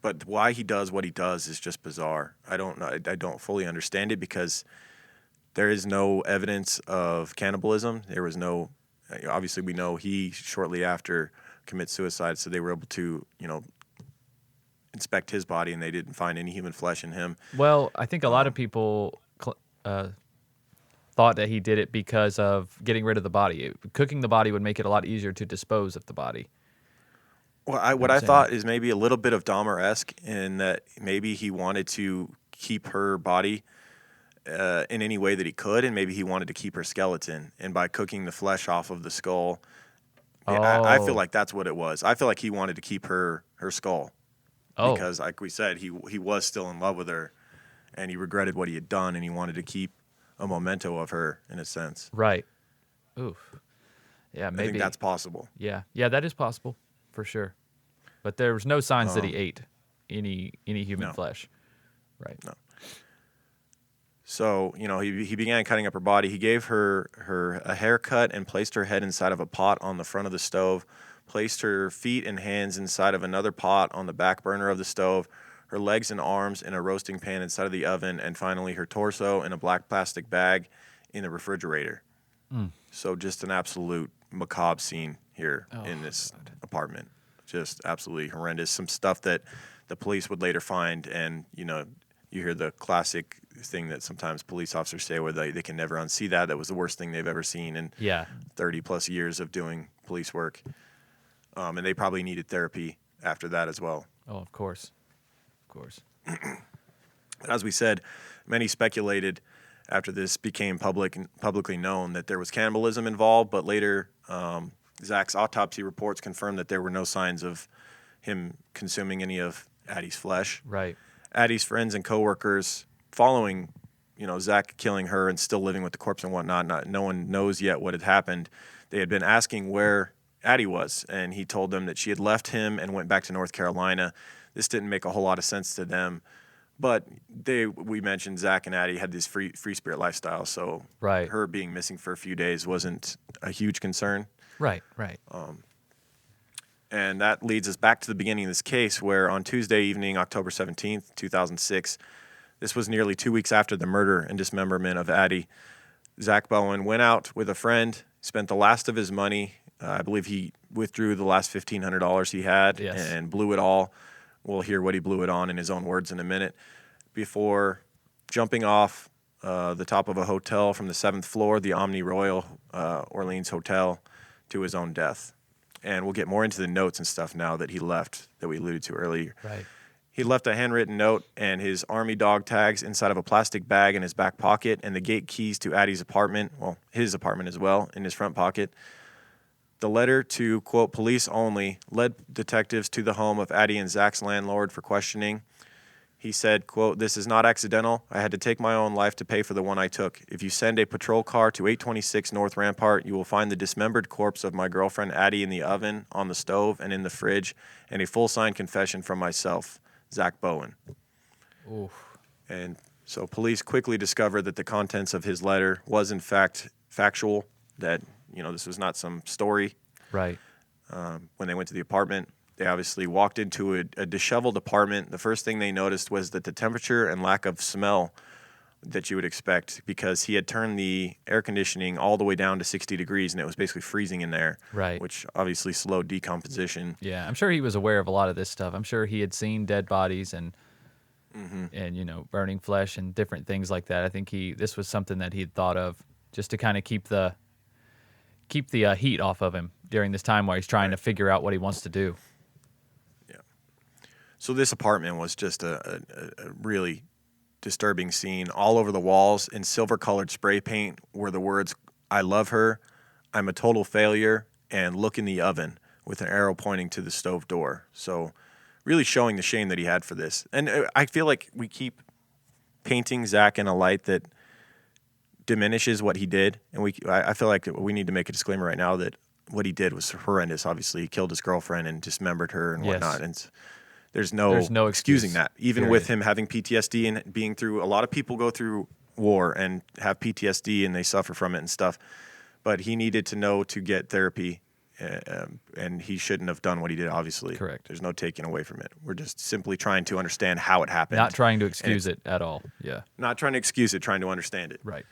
But why he does what he does is just bizarre. I don't know. I don't fully understand it, because there is no evidence of cannibalism. There was no. Obviously, we know he shortly after commits suicide, so they were able to, inspect his body, and they didn't find any human flesh in him. Well, I think a lot of people thought that he did it because of getting rid of the body. Cooking the body would make it a lot easier to dispose of the body. Well, what I thought is maybe a little bit of Dahmer-esque, in that maybe he wanted to keep her body in any way that he could, and maybe he wanted to keep her skeleton. And by cooking the flesh off of the skull, I feel like that's what it was. I feel like he wanted to keep her skull. Oh, Because, like we said, he was still in love with her, and he regretted what he had done, and he wanted to keep a memento of her, in a sense. right. Oof. Yeah, I maybe. think that's possible. Yeah, that is possible for sure. But there was no signs that he ate any human No. flesh. Right. No. So, he began cutting up her body. He gave her a haircut and placed her head inside of a pot on the front of the stove, placed her feet and hands inside of another pot on the back burner of the stove, her legs and arms in a roasting pan inside of the oven, and finally her torso in a black plastic bag in the refrigerator. So just an absolute macabre scene here in this apartment. Just absolutely horrendous. Some stuff that the police would later find, and, you hear the classic thing that sometimes police officers say, where they can never unsee that. That was the worst thing they've ever seen in Yeah. 30 plus years of doing police work. And they probably needed therapy after that as well. Oh, of course. Of course. As we said, many speculated after this became publicly known that there was cannibalism involved, but later Zack's autopsy reports confirmed that there were no signs of him consuming any of Addie's flesh. Right. Addie's friends and coworkers, following, Zack killing her and still living with the corpse and whatnot, no one knows yet what had happened. They had been asking where Addie was, and he told them that she had left him and went back to North Carolina. This didn't make a whole lot of sense to them, but we mentioned Zack and Addie had this free spirit lifestyle, so Right. her being missing for a few days wasn't a huge concern. Right. And that leads us back to the beginning of this case, where on Tuesday evening, October 17th, 2006, This was nearly 2 weeks after the murder and dismemberment of Addie. Zack Bowen went out with a friend, spent the last of his money. I believe he withdrew the last $1,500 he had and blew it all. We'll hear what he blew it on in his own words in a minute. Before jumping off the top of a hotel from the 7th floor, the Omni Royal Orleans Hotel, to his own death. And we'll get more into the notes and stuff now that he left that we alluded to earlier. Right. He left a handwritten note and his army dog tags inside of a plastic bag in his back pocket and the gate keys to Addie's apartment, well, his apartment as well, in his front pocket. The letter to, quote, police only, led detectives to the home of Addie and Zack's landlord for questioning. He said, quote, this is not accidental. I had to take my own life to pay for the one I took. If you send a patrol car to 826 North Rampart, you will find the dismembered corpse of my girlfriend Addie in the oven, on the stove, and in the fridge, and a full-signed confession from myself, Zack Bowen. Oof. And so police quickly discovered that the contents of his letter was, in fact, factual, that, this was not some story. Right. When they went to the apartment, they obviously walked into a disheveled apartment. The first thing they noticed was that the temperature and lack of smell that you would expect, because he had turned the air conditioning all the way down to 60 degrees and it was basically freezing in there, Right. which obviously slowed decomposition. Yeah, I'm sure he was aware of a lot of this stuff. I'm sure he had seen dead bodies and burning flesh and different things like that. I think this was something that he had thought of just to kind of keep the heat off of him during this time while he's trying to figure out what he wants to do. Yeah. So this apartment was just a really disturbing scene. All over the walls in silver-colored spray paint were the words, I love her, I'm a total failure, and look in the oven, with an arrow pointing to the stove door. So really showing the shame that he had for this. And I feel like we keep painting Zack in a light that diminishes what he did. And I feel like we need to make a disclaimer right now that what he did was horrendous. Obviously, he killed his girlfriend and dismembered her and whatnot. And there's no excusing that. Even with him having PTSD and being through, a lot of people go through war and have PTSD and they suffer from it and stuff. But he needed to know to get therapy, and he shouldn't have done what he did, obviously. Correct. There's no taking away from it. We're just simply trying to understand how it happened. Not trying to excuse it at all. Yeah. Not trying to excuse it, trying to understand it. Right.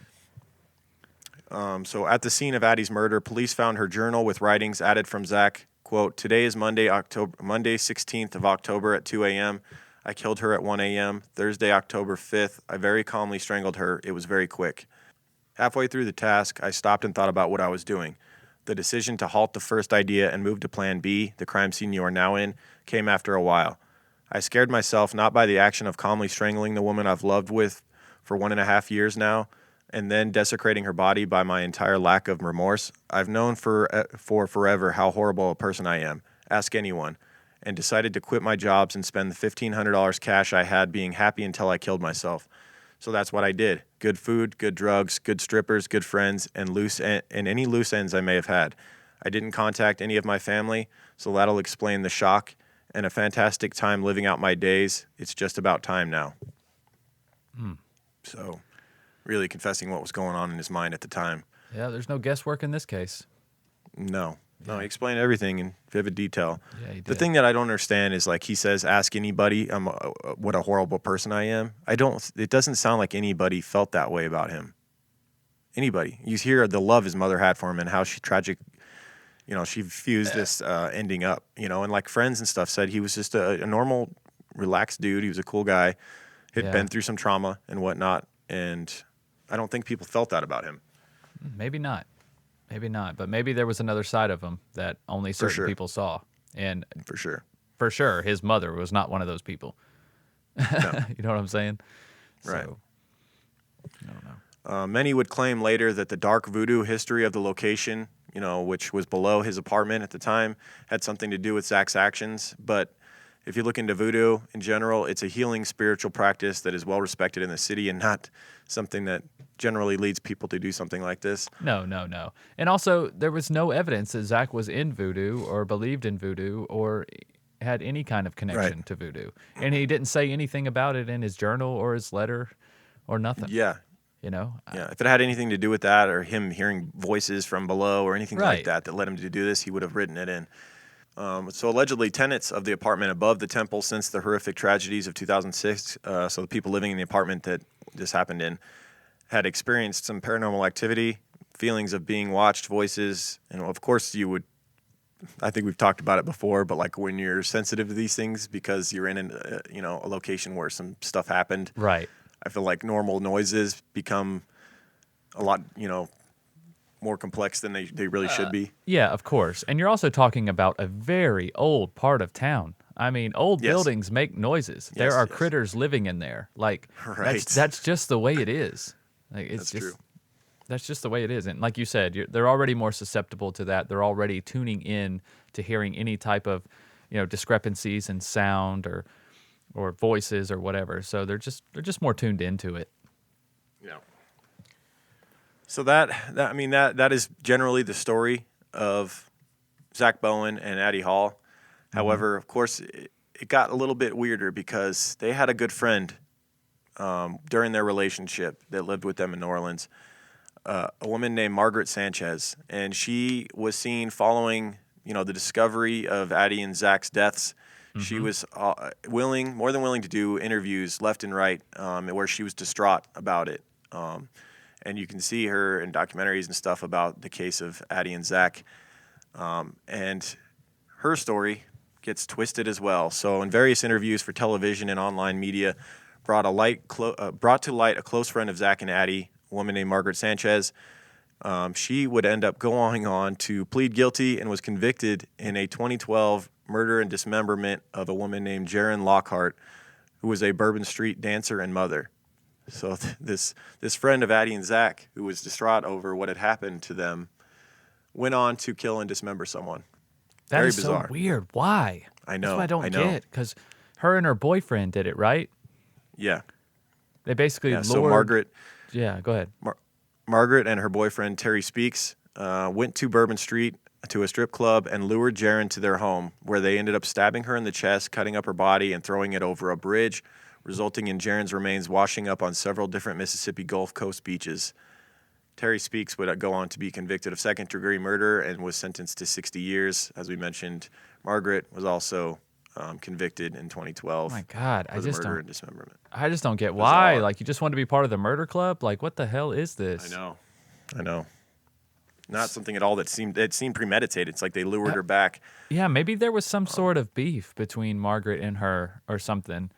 So at the scene of Addie's murder, police found her journal with writings added from Zack. Quote, today is Monday, 16th of October at 2 a.m. I killed her at 1 a.m. Thursday, October 5th, I very calmly strangled her. It was very quick. Halfway through the task, I stopped and thought about what I was doing. The decision to halt the first idea and move to plan B, the crime scene you are now in, came after a while. I scared myself not by the action of calmly strangling the woman I've loved with for 1.5 years now, and then desecrating her body by my entire lack of remorse. I've known for forever how horrible a person I am. Ask anyone. And decided to quit my jobs and spend the $1,500 cash I had being happy until I killed myself. So that's what I did. Good food, good drugs, good strippers, good friends, and any loose ends I may have had. I didn't contact any of my family, so that'll explain the shock and a fantastic time living out my days. It's just about time now. So really confessing what was going on in his mind at the time. Yeah, there's no guesswork in this case. No, he explained everything in vivid detail. Yeah, he did. The thing that I don't understand is, like, he says, ask anybody what a horrible person I am. It doesn't sound like anybody felt that way about him. Anybody. You hear the love his mother had for him and how she fused this ending up, and like friends and stuff said he was just a normal, relaxed dude. He was a cool guy. Had been through some trauma and whatnot, and I don't think people felt that about him. Maybe not. But maybe there was another side of him that only certain people saw. And For sure, his mother was not one of those people. No. You know what I'm saying? Right. So, I don't know. Many would claim later that the dark voodoo history of the location, which was below his apartment at the time, had something to do with Zack's actions. But if you look into voodoo in general, it's a healing spiritual practice that is well respected in the city and not something that generally leads people to do something like this. No. And also, there was no evidence that Zack was in voodoo or believed in voodoo or had any kind of connection to voodoo. And he didn't say anything about it in his journal or his letter or nothing. Yeah. Yeah, if it had anything to do with that or him hearing voices from below or anything like that led him to do this, he would have written it in. So allegedly, tenants of the apartment above the temple since the horrific tragedies of 2006, so the people living in the apartment that this happened in, had experienced some paranormal activity, feelings of being watched, voices, and of course I think we've talked about it before, but like when you're sensitive to these things because you're in a location where some stuff happened, Right. I feel like normal noises become a lot, more complex than they really should be. Yeah, of course. And you're also talking about a very old part of town. I mean, old Yes. buildings make noises. There Yes, are yes. critters living in there. Like Right. that's just the way it is. Like it's That's just true. that's just the way it is. And like you said, they're already more susceptible to that. They're already tuning in to hearing any type of, discrepancies in sound or voices or whatever. So they're just more tuned into it. Yeah. So that is generally the story of Zack Bowen and Addie Hall. However, of course, it got a little bit weirder because they had a good friend during their relationship that lived with them in New Orleans, a woman named Margaret Sanchez, and she was seen following, the discovery of Addie and Zack's deaths. She was more than willing to do interviews left and right, where she was distraught about it. And you can see her in documentaries and stuff about the case of Addie and Zack. And her story gets twisted as well. So in various interviews for television and online media, brought to light a close friend of Zack and Addie, a woman named Margaret Sanchez. She would end up going on to plead guilty and was convicted in a 2012 murder and dismemberment of a woman named Jaren Lockhart, who was a Bourbon Street dancer and mother. So this friend of Addie and Zack, who was distraught over what had happened to them, went on to kill and dismember someone. That Very is bizarre. so weird. Why? I know. That's what I don't I know. get. Because her and her boyfriend did it, right? Yeah. They basically Yeah. lured. So Margaret Yeah, go ahead. Margaret and her boyfriend, Terry Speaks, went to Bourbon Street to a strip club and lured Jaren to their home, where they ended up stabbing her in the chest, cutting up her body, and throwing it over a bridge, resulting in Jaren's remains washing up on several different Mississippi Gulf Coast beaches. Terry Speaks would go on to be convicted of second-degree murder and was sentenced to 60 years. As we mentioned, Margaret was also convicted in 2012 Oh my God, for the murder and dismemberment. I just don't get why. Bizarre. Like, you just want to be part of the murder club? Like, what the hell is this? I know. Not something at all that seemed premeditated. It's like they lured her back. Yeah, maybe there was some sort of beef between Margaret and her or something.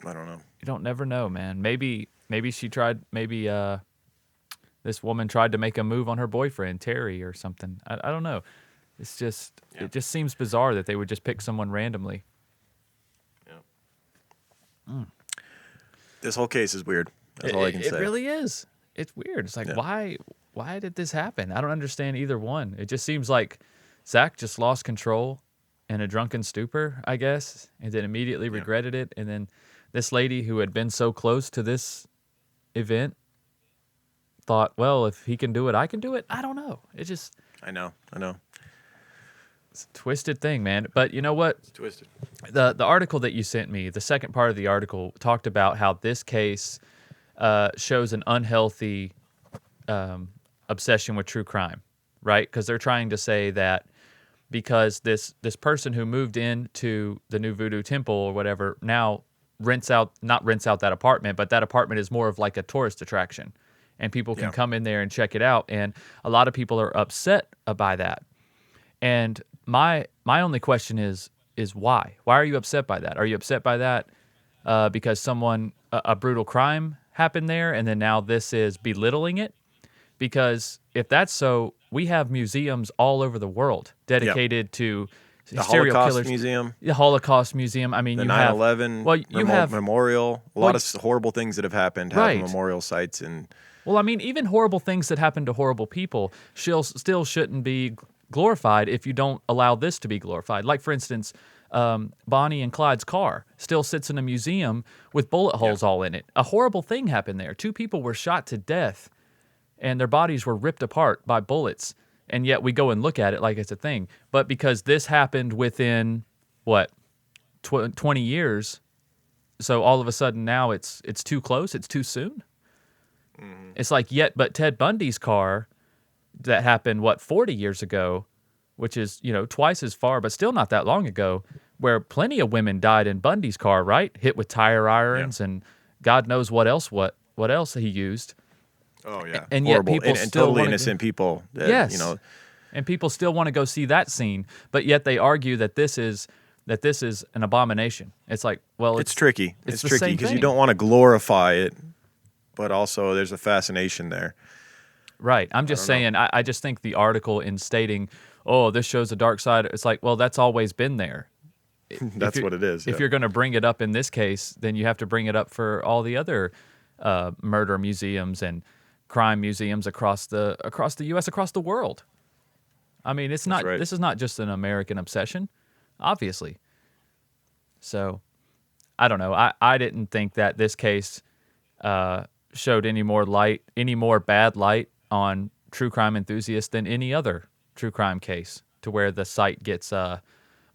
I don't know. You don't never know, man. Maybe she tried. Maybe this woman tried to make a move on her boyfriend Terry or something. I don't know. It's just It just seems bizarre that they would just pick someone randomly. Yeah. This whole case is weird. That's all I can say. It really is. It's weird. It's like why did this happen? I don't understand either one. It just seems like Zack just lost control in a drunken stupor, I guess, and then immediately regretted it. And then this lady who had been so close to this event thought, well, if he can do it, I can do it. I don't know. It just I know. it's a twisted thing, man. But you know what? It's twisted. The article that you sent me, the second part of the article talked about how this case shows an unhealthy obsession with true crime, right? Because they're trying to say that because this person who moved into the new Voodoo Temple or whatever now not rents out that apartment, but that apartment is more of like a tourist attraction, and people can come in there and check it out. And a lot of people are upset by that. And my only question is why? Why are you upset by that? Are you upset by that because a brutal crime happened there, and then now this is belittling it? Because if that's so, we have museums all over the world dedicated to The serial Holocaust killers. Museum, The Holocaust Museum. I mean, the you 9/11 have. Well, you have. memorial. A lot of horrible things that have happened have Right. memorial sites, and Well, I mean, even horrible things that happen to horrible people still shouldn't be glorified if you don't allow this to be glorified. Like, for instance, Bonnie and Clyde's car still sits in a museum with bullet holes all in it. A horrible thing happened there. 2 people were shot to death, and their bodies were ripped apart by bullets. And yet we go and look at it like it's a thing. But because this happened within, 20 years, so all of a sudden now it's too close, it's too soon? It's like, but Ted Bundy's car that happened, 40 years ago, which is, twice as far, but still not that long ago, where plenty of women died in Bundy's car, right? Hit with tire irons and God knows what else he used. Oh yeah, And yet horrible people and still totally wanna innocent people. That, Yes. And people still want to go see that scene, but yet they argue that this is an abomination. It's like, well, it's tricky. It's the tricky same because you thing. don't want to glorify it, but also there's a fascination there. Right. I'm just saying, I just think the article in stating, oh, this shows the dark side, it's like, well, that's always been there. That's what it is. If yeah. you're going to bring it up in this case, then you have to bring it up for all the other murder museums and crime museums across the U.S., across the world. I mean, it's not. right. This is not just an American obsession, obviously. So, I don't know. I didn't think that this case showed any more bad light on true crime enthusiasts than any other true crime case, to where the site gets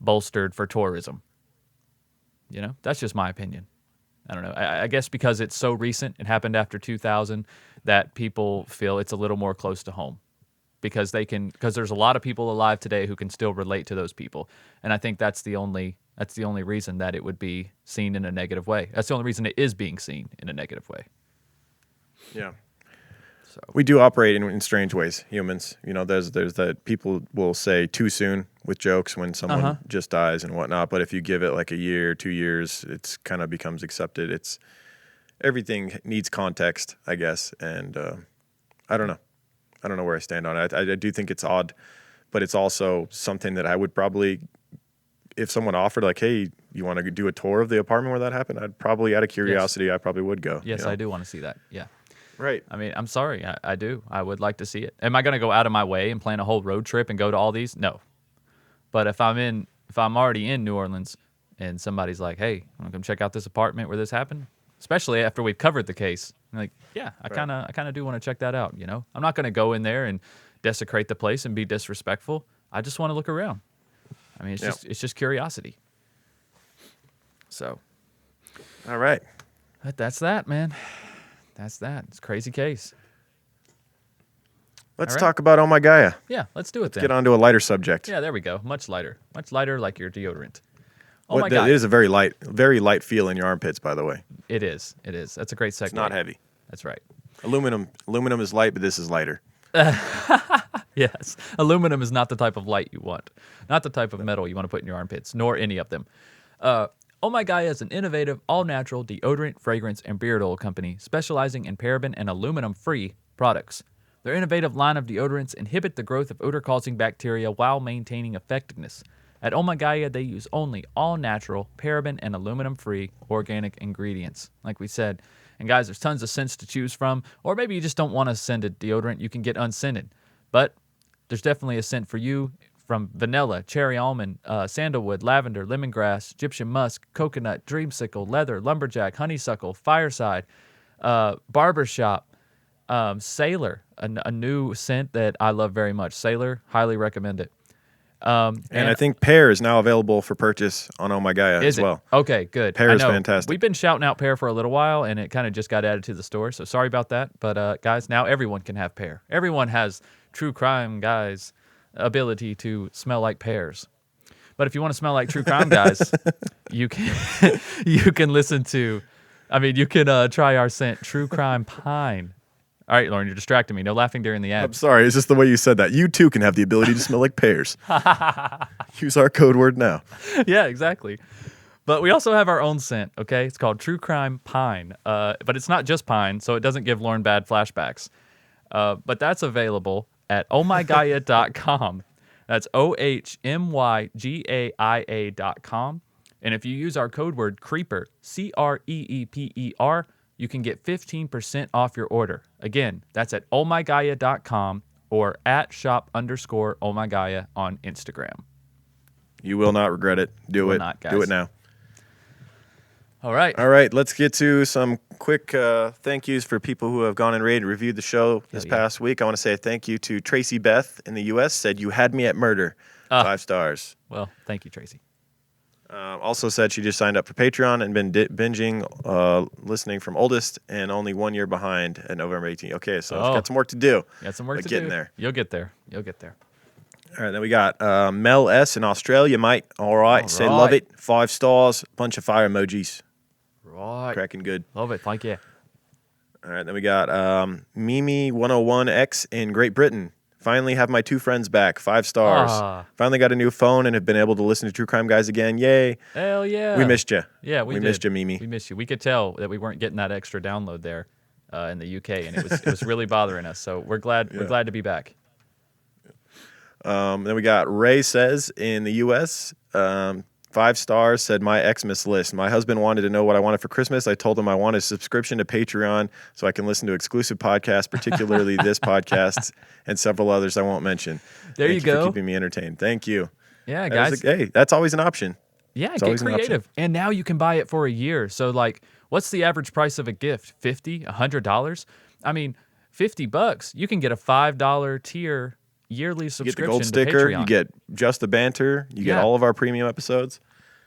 bolstered for tourism. That's just my opinion. I don't know. I guess because it's so recent, it happened after 2000, that people feel it's a little more close to home, because there's a lot of people alive today who can still relate to those people, and I think that's the only reason that it would be seen in a negative way. That's the only reason it is being seen in a negative way. Yeah. So We do operate in strange ways, humans. There's that people will say too soon with jokes when someone just dies and whatnot. But if you give it like a year, 2 years, it's kind of becomes accepted. It's everything needs context, I guess. And I don't know. I don't know where I stand on it. I do think it's odd, but it's also something that I would probably, if someone offered like, hey, you want to do a tour of the apartment where that happened? I'd probably, out of curiosity, I probably would go. yes, I do want to see that. Yeah. Right. I mean, I'm sorry. I do. I would like to see it. Am I going to go out of my way and plan a whole road trip and go to all these? No. But if I'm already in New Orleans and somebody's like, hey, want to come check out this apartment where this happened? Especially after we've covered the case. I'm like, yeah, I kind of do want to check that out, I'm not going to go in there and desecrate the place and be disrespectful. I just want to look around. I mean, it's just curiosity. So. All right. But that's that, man. That's that. It's a crazy case. Let's All right. talk about Oh My Gaia. Yeah, let's do it then. Get on to a lighter subject. Yeah, there we go. Much lighter like your deodorant. Oh my It God. is a very light feel in your armpits, by the way. It is. That's a great segue. It's not heavy. That's right. Aluminum is light, but this is lighter. Yes. Aluminum is not the type of light you want. Not the type of metal you want to put in your armpits, nor any of them. Oh My Gaia is an innovative, all-natural deodorant, fragrance, and beard oil company specializing in paraben and aluminum-free products. Their innovative line of deodorants inhibit the growth of odor-causing bacteria while maintaining effectiveness. At Oh My Gaia, they use only all-natural, paraben, and aluminum-free organic ingredients, like we said. And guys, there's tons of scents to choose from, or maybe you just don't want a scented deodorant. You can get unscented. But there's definitely a scent for you, from vanilla, cherry almond, sandalwood, lavender, lemongrass, Egyptian musk, coconut, dreamsicle, leather, lumberjack, honeysuckle, fireside, barbershop, sailor, a new scent that I love very much. Sailor, highly recommend it. And I think pear is now available for purchase on Oh My Gaia as well. Okay, good. Pear I is know. fantastic. We've been shouting out pear for a little while, and it kind of just got added to the store, so sorry about that. But guys, now everyone can have pear. Everyone has true crime guys' ability to smell like pears. But if you want to smell like true crime guys, you can listen to, you can try our scent, True Crime Pine. All right, Lauren, you're distracting me. No laughing during the ad. I'm sorry, it's just the way you said that. You too can have the ability to smell like pears. Use our code word now. Yeah, exactly. But we also have our own scent, okay? It's called True Crime Pine. But it's not just pine, so it doesn't give Lauren bad flashbacks. But that's available at ohmygaia.com. That's ohmygaia.com. And if you use our code word CREEPER, CREEPER, you can get 15% off your order. Again, that's at ohmygaia.com or at shop_ohmygaia on Instagram. You will not regret it. Do it. not, guys. Do it now. All right. All right, let's get to some quick thank yous for people who have gone and rated and reviewed the show this past week. I want to say thank you to Tracy Beth in the U.S. said, "You had me at murder." 5 stars. Well, thank you, Tracy. Also said she just signed up for Patreon and been binging, listening from oldest and only 1 year behind at November 18th. Okay, so she's got some work to do. Got some work but to getting do. there. You'll get there. You'll get there. All right, then we got Mel S in Australia, mate. All right, All say love right. it. 5 stars, bunch of fire emojis. Right. Cracking good. Love it. Thank you. All right, then we got Mimi101X in Great Britain. Finally have my 2 friends back. 5 stars. Ah. Finally got a new phone and have been able to listen to True Crime Guys again. Yay. Hell yeah. We missed you. Yeah, we did. missed you, Mimi. We missed you. We could tell that we weren't getting that extra download there in the UK, and it was really bothering us. So we're glad to be back. Then we got Ray Says in the U.S. 5 stars, said my Xmas list. My husband wanted to know what I wanted for Christmas. I told him I want a subscription to Patreon so I can listen to exclusive podcasts, particularly this podcast and several others I won't mention. There Thank you go. For keeping me entertained. Thank you. Yeah, That was guys. hey, that's always an option. Yeah, It's get always an option. creative. And now you can buy it for a year. So, like, what's the average price of a gift? $50, $100? I mean, $50, you can get a $5 tier yearly You subscription get the gold to sticker. Patreon. You get just the banter. You get Yeah. all of our premium episodes.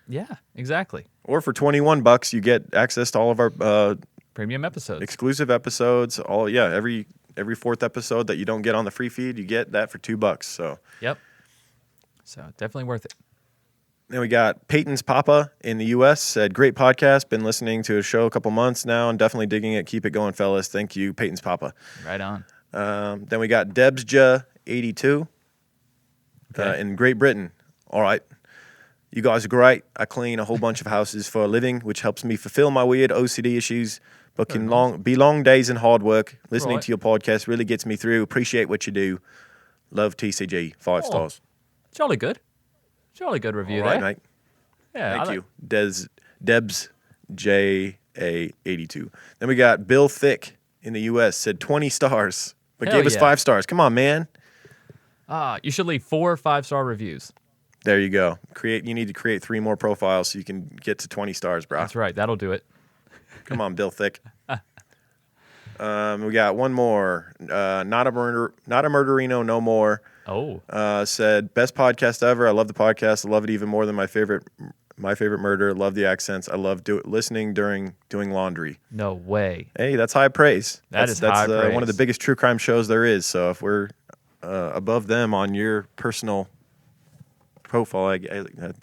Yeah, exactly. Or for $21, you get access to all of our Premium episodes. exclusive episodes. Every 4th episode that you don't get on the free feed, you get that for $2. So Yep. So, definitely worth it. then we got Peyton's Papa in the U.S. said, great podcast. Been listening to a show a couple months now and definitely digging it. Keep it going, fellas. Thank you, Peyton's Papa. Right on. Then we got Debsja82 Okay. in Great Britain. All right. You guys are great. I clean a whole bunch of houses for a living, which helps me fulfill my weird OCD issues. But can be long days and hard work. Listening Right. to your podcast really gets me through. Appreciate what you do. Love TCG. 5 Oh, stars. Jolly good. Jolly good review All right, there. mate. Yeah, Thank I you. Debs JA82. Then we got Bill Thick in the US said 20 stars, but Hell gave us yeah. 5 stars. Come on, man. You should leave 4 5-star reviews. There you go. You need to create 3 more profiles so you can get to 20 stars, bro. That's right. That'll do it. Come on, Bill Thick. We got one more. Not a murderino no more. Oh, Said best podcast ever. I love the podcast. I love it even more than my favorite murder. Love the accents. I love listening during doing laundry. no way. Hey, that's high praise. That's That's high one of the praise. biggest true crime shows there is. So if we're above them on your personal profile,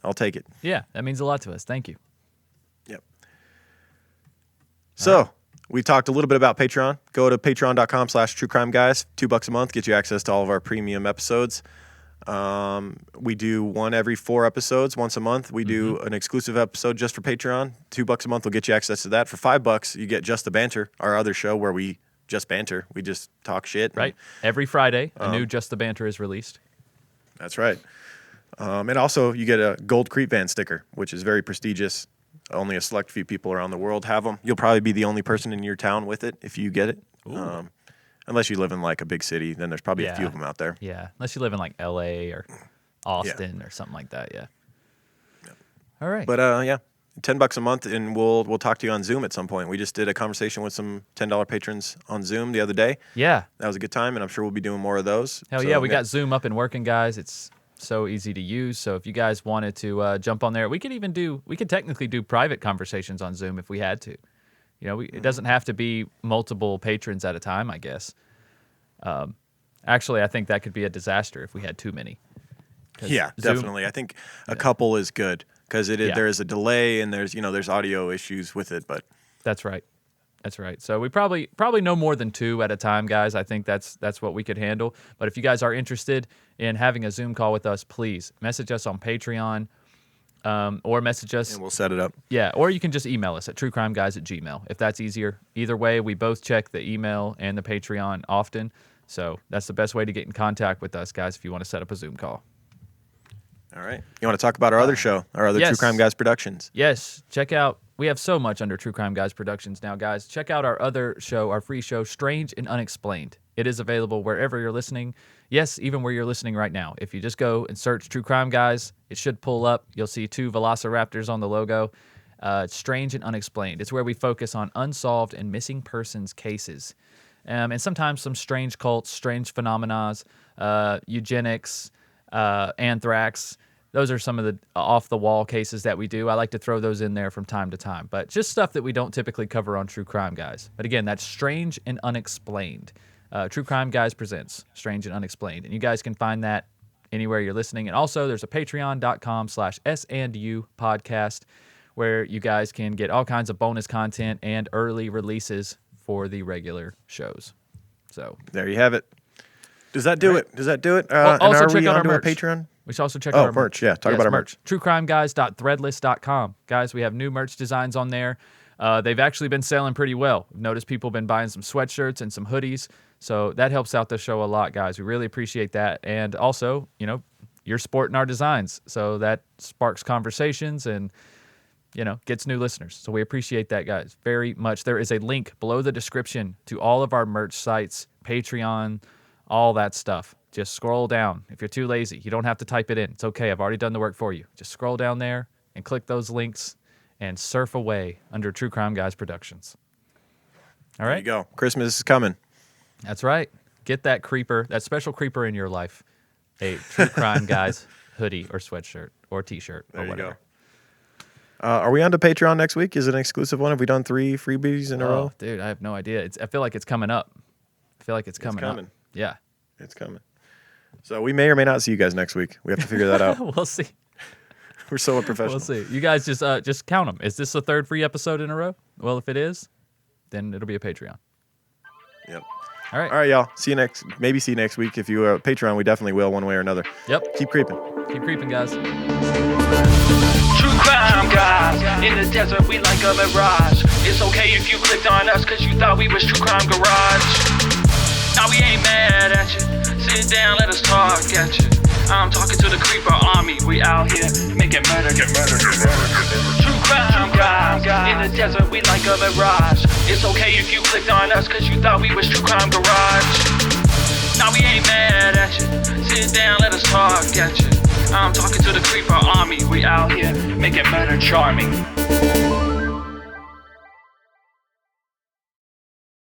I'll take it. Yeah, that means a lot to us. Thank you. Yep. So we talked a little bit about Patreon. Go to patreon.com/truecrimeguys. $2 a month gets you access to all of our premium episodes. We do one every 4 episodes once a month. We do an exclusive episode just for Patreon. $2 a month will get you access to that. For $5, you get Just the Banter, our other show where we just banter. We just talk shit. Right? Every Friday, a new Just the Banter is released. That's right. And also, you get a Gold Creep Van sticker, which is very prestigious. Only a select few people around the world have them. You'll probably be the only person in your town with it if you get it. Unless you live in like a big city, then there's probably a few Yeah. of them out there. Yeah, unless you live in like LA or Austin or something like that. Yeah. All right. But $10 a month, and we'll talk to you on Zoom at some point. We just did a conversation with some $10 patrons on Zoom the other day. yeah. That was a good time, and I'm sure we'll be doing more of those. Hell So, yeah, we got Zoom up and working, guys. It's so easy to use. So if you guys wanted to jump on there, we could technically do private conversations on Zoom if we had to. You know, it doesn't have to be multiple patrons at a time, I guess. Actually, I think that could be a disaster if we had too many. 'Cause Yeah, Zoom- definitely. I think a couple is good because Yeah. there is a delay and there's audio issues with it, but That's right. That's right. So we probably no more than 2 at a time, guys. I think that's what we could handle. But if you guys are interested in having a Zoom call with us, please message us on Patreon or message us. and we'll set it up. Yeah, or you can just email us at truecrimeguys@gmail.com if that's easier. Either way, we both check the email and the Patreon often. So that's the best way to get in contact with us, guys, if you want to set up a Zoom call. All right. You want to talk about our other show, our other True yes. Crime Guys productions? Yes, check out. We have so much under True Crime Guys Productions now, guys. Check out our other show, our free show, Strange and Unexplained. It is available wherever you're listening. Yes, even where you're listening right now. If you just go and search True Crime Guys, it should pull up. You'll see 2 velociraptors on the logo. It's Strange and Unexplained. It's where we focus on unsolved and missing persons cases. And sometimes some strange cults, strange phenomena, eugenics, anthrax. Those are some of the off-the-wall cases that we do. I like to throw those in there from time to time. But just stuff that we don't typically cover on True Crime Guys. But again, that's Strange and Unexplained. True Crime Guys presents Strange and Unexplained. And you guys can find that anywhere you're listening. And also, there's a patreon.com/SandU podcast where you guys can get all kinds of bonus content and early releases for the regular shows. So there you have it. Does that do it? Does that do it? Well, also and are check we out our onto merch. Patreon? We should also check out our merch. Yeah, talk about our merch. TrueCrimeGuys.threadless.com. Guys, we have new merch designs on there. They've actually been selling pretty well. Notice people have been buying some sweatshirts and some hoodies. So that helps out the show a lot, guys. We really appreciate that. And also, you're sporting our designs. So that sparks conversations and, gets new listeners. So we appreciate that, guys, very much. There is a link below the description to all of our merch sites, Patreon, all that stuff. Just scroll down. If you're too lazy, you don't have to type it in. It's okay. I've already done the work for you. Just scroll down there and click those links and surf away under True Crime Guys Productions. All right? There you go. Christmas is coming. That's right. Get that creeper, that special creeper in your life, a True Crime Guys hoodie or sweatshirt or T-shirt or whatever. There you go. Are we on to Patreon next week? Is it an exclusive one? Have we done 3 freebies in a row? Dude, I have no idea. I feel like it's coming up. It's coming. Yeah. It's coming. So we may or may not see you guys next week. We have to figure that out. We'll see. We're so unprofessional. We'll see. You guys just count them. Is this the 3rd free episode in a row? Well, if it is, then it'll be a Patreon. Yep. All right. All right, y'all. Maybe see you next week. If you are Patreon, we definitely will one way or another. Yep. Keep creeping. Keep creeping, guys. True crime guys, in the desert we like a mirage. It's okay if you clicked on us cause you thought we was True Crime Garage. Now we ain't mad at you, sit down, let us talk at you. I'm talking to the creeper army, we out here making murder, get murder, get murder. True crime guys, in the desert we like a mirage. It's okay if you clicked on us cause you thought we was True Crime Garage. Now we ain't mad at you, sit down, let us talk at you. I'm talking to the creeper army, we out here making murder charming.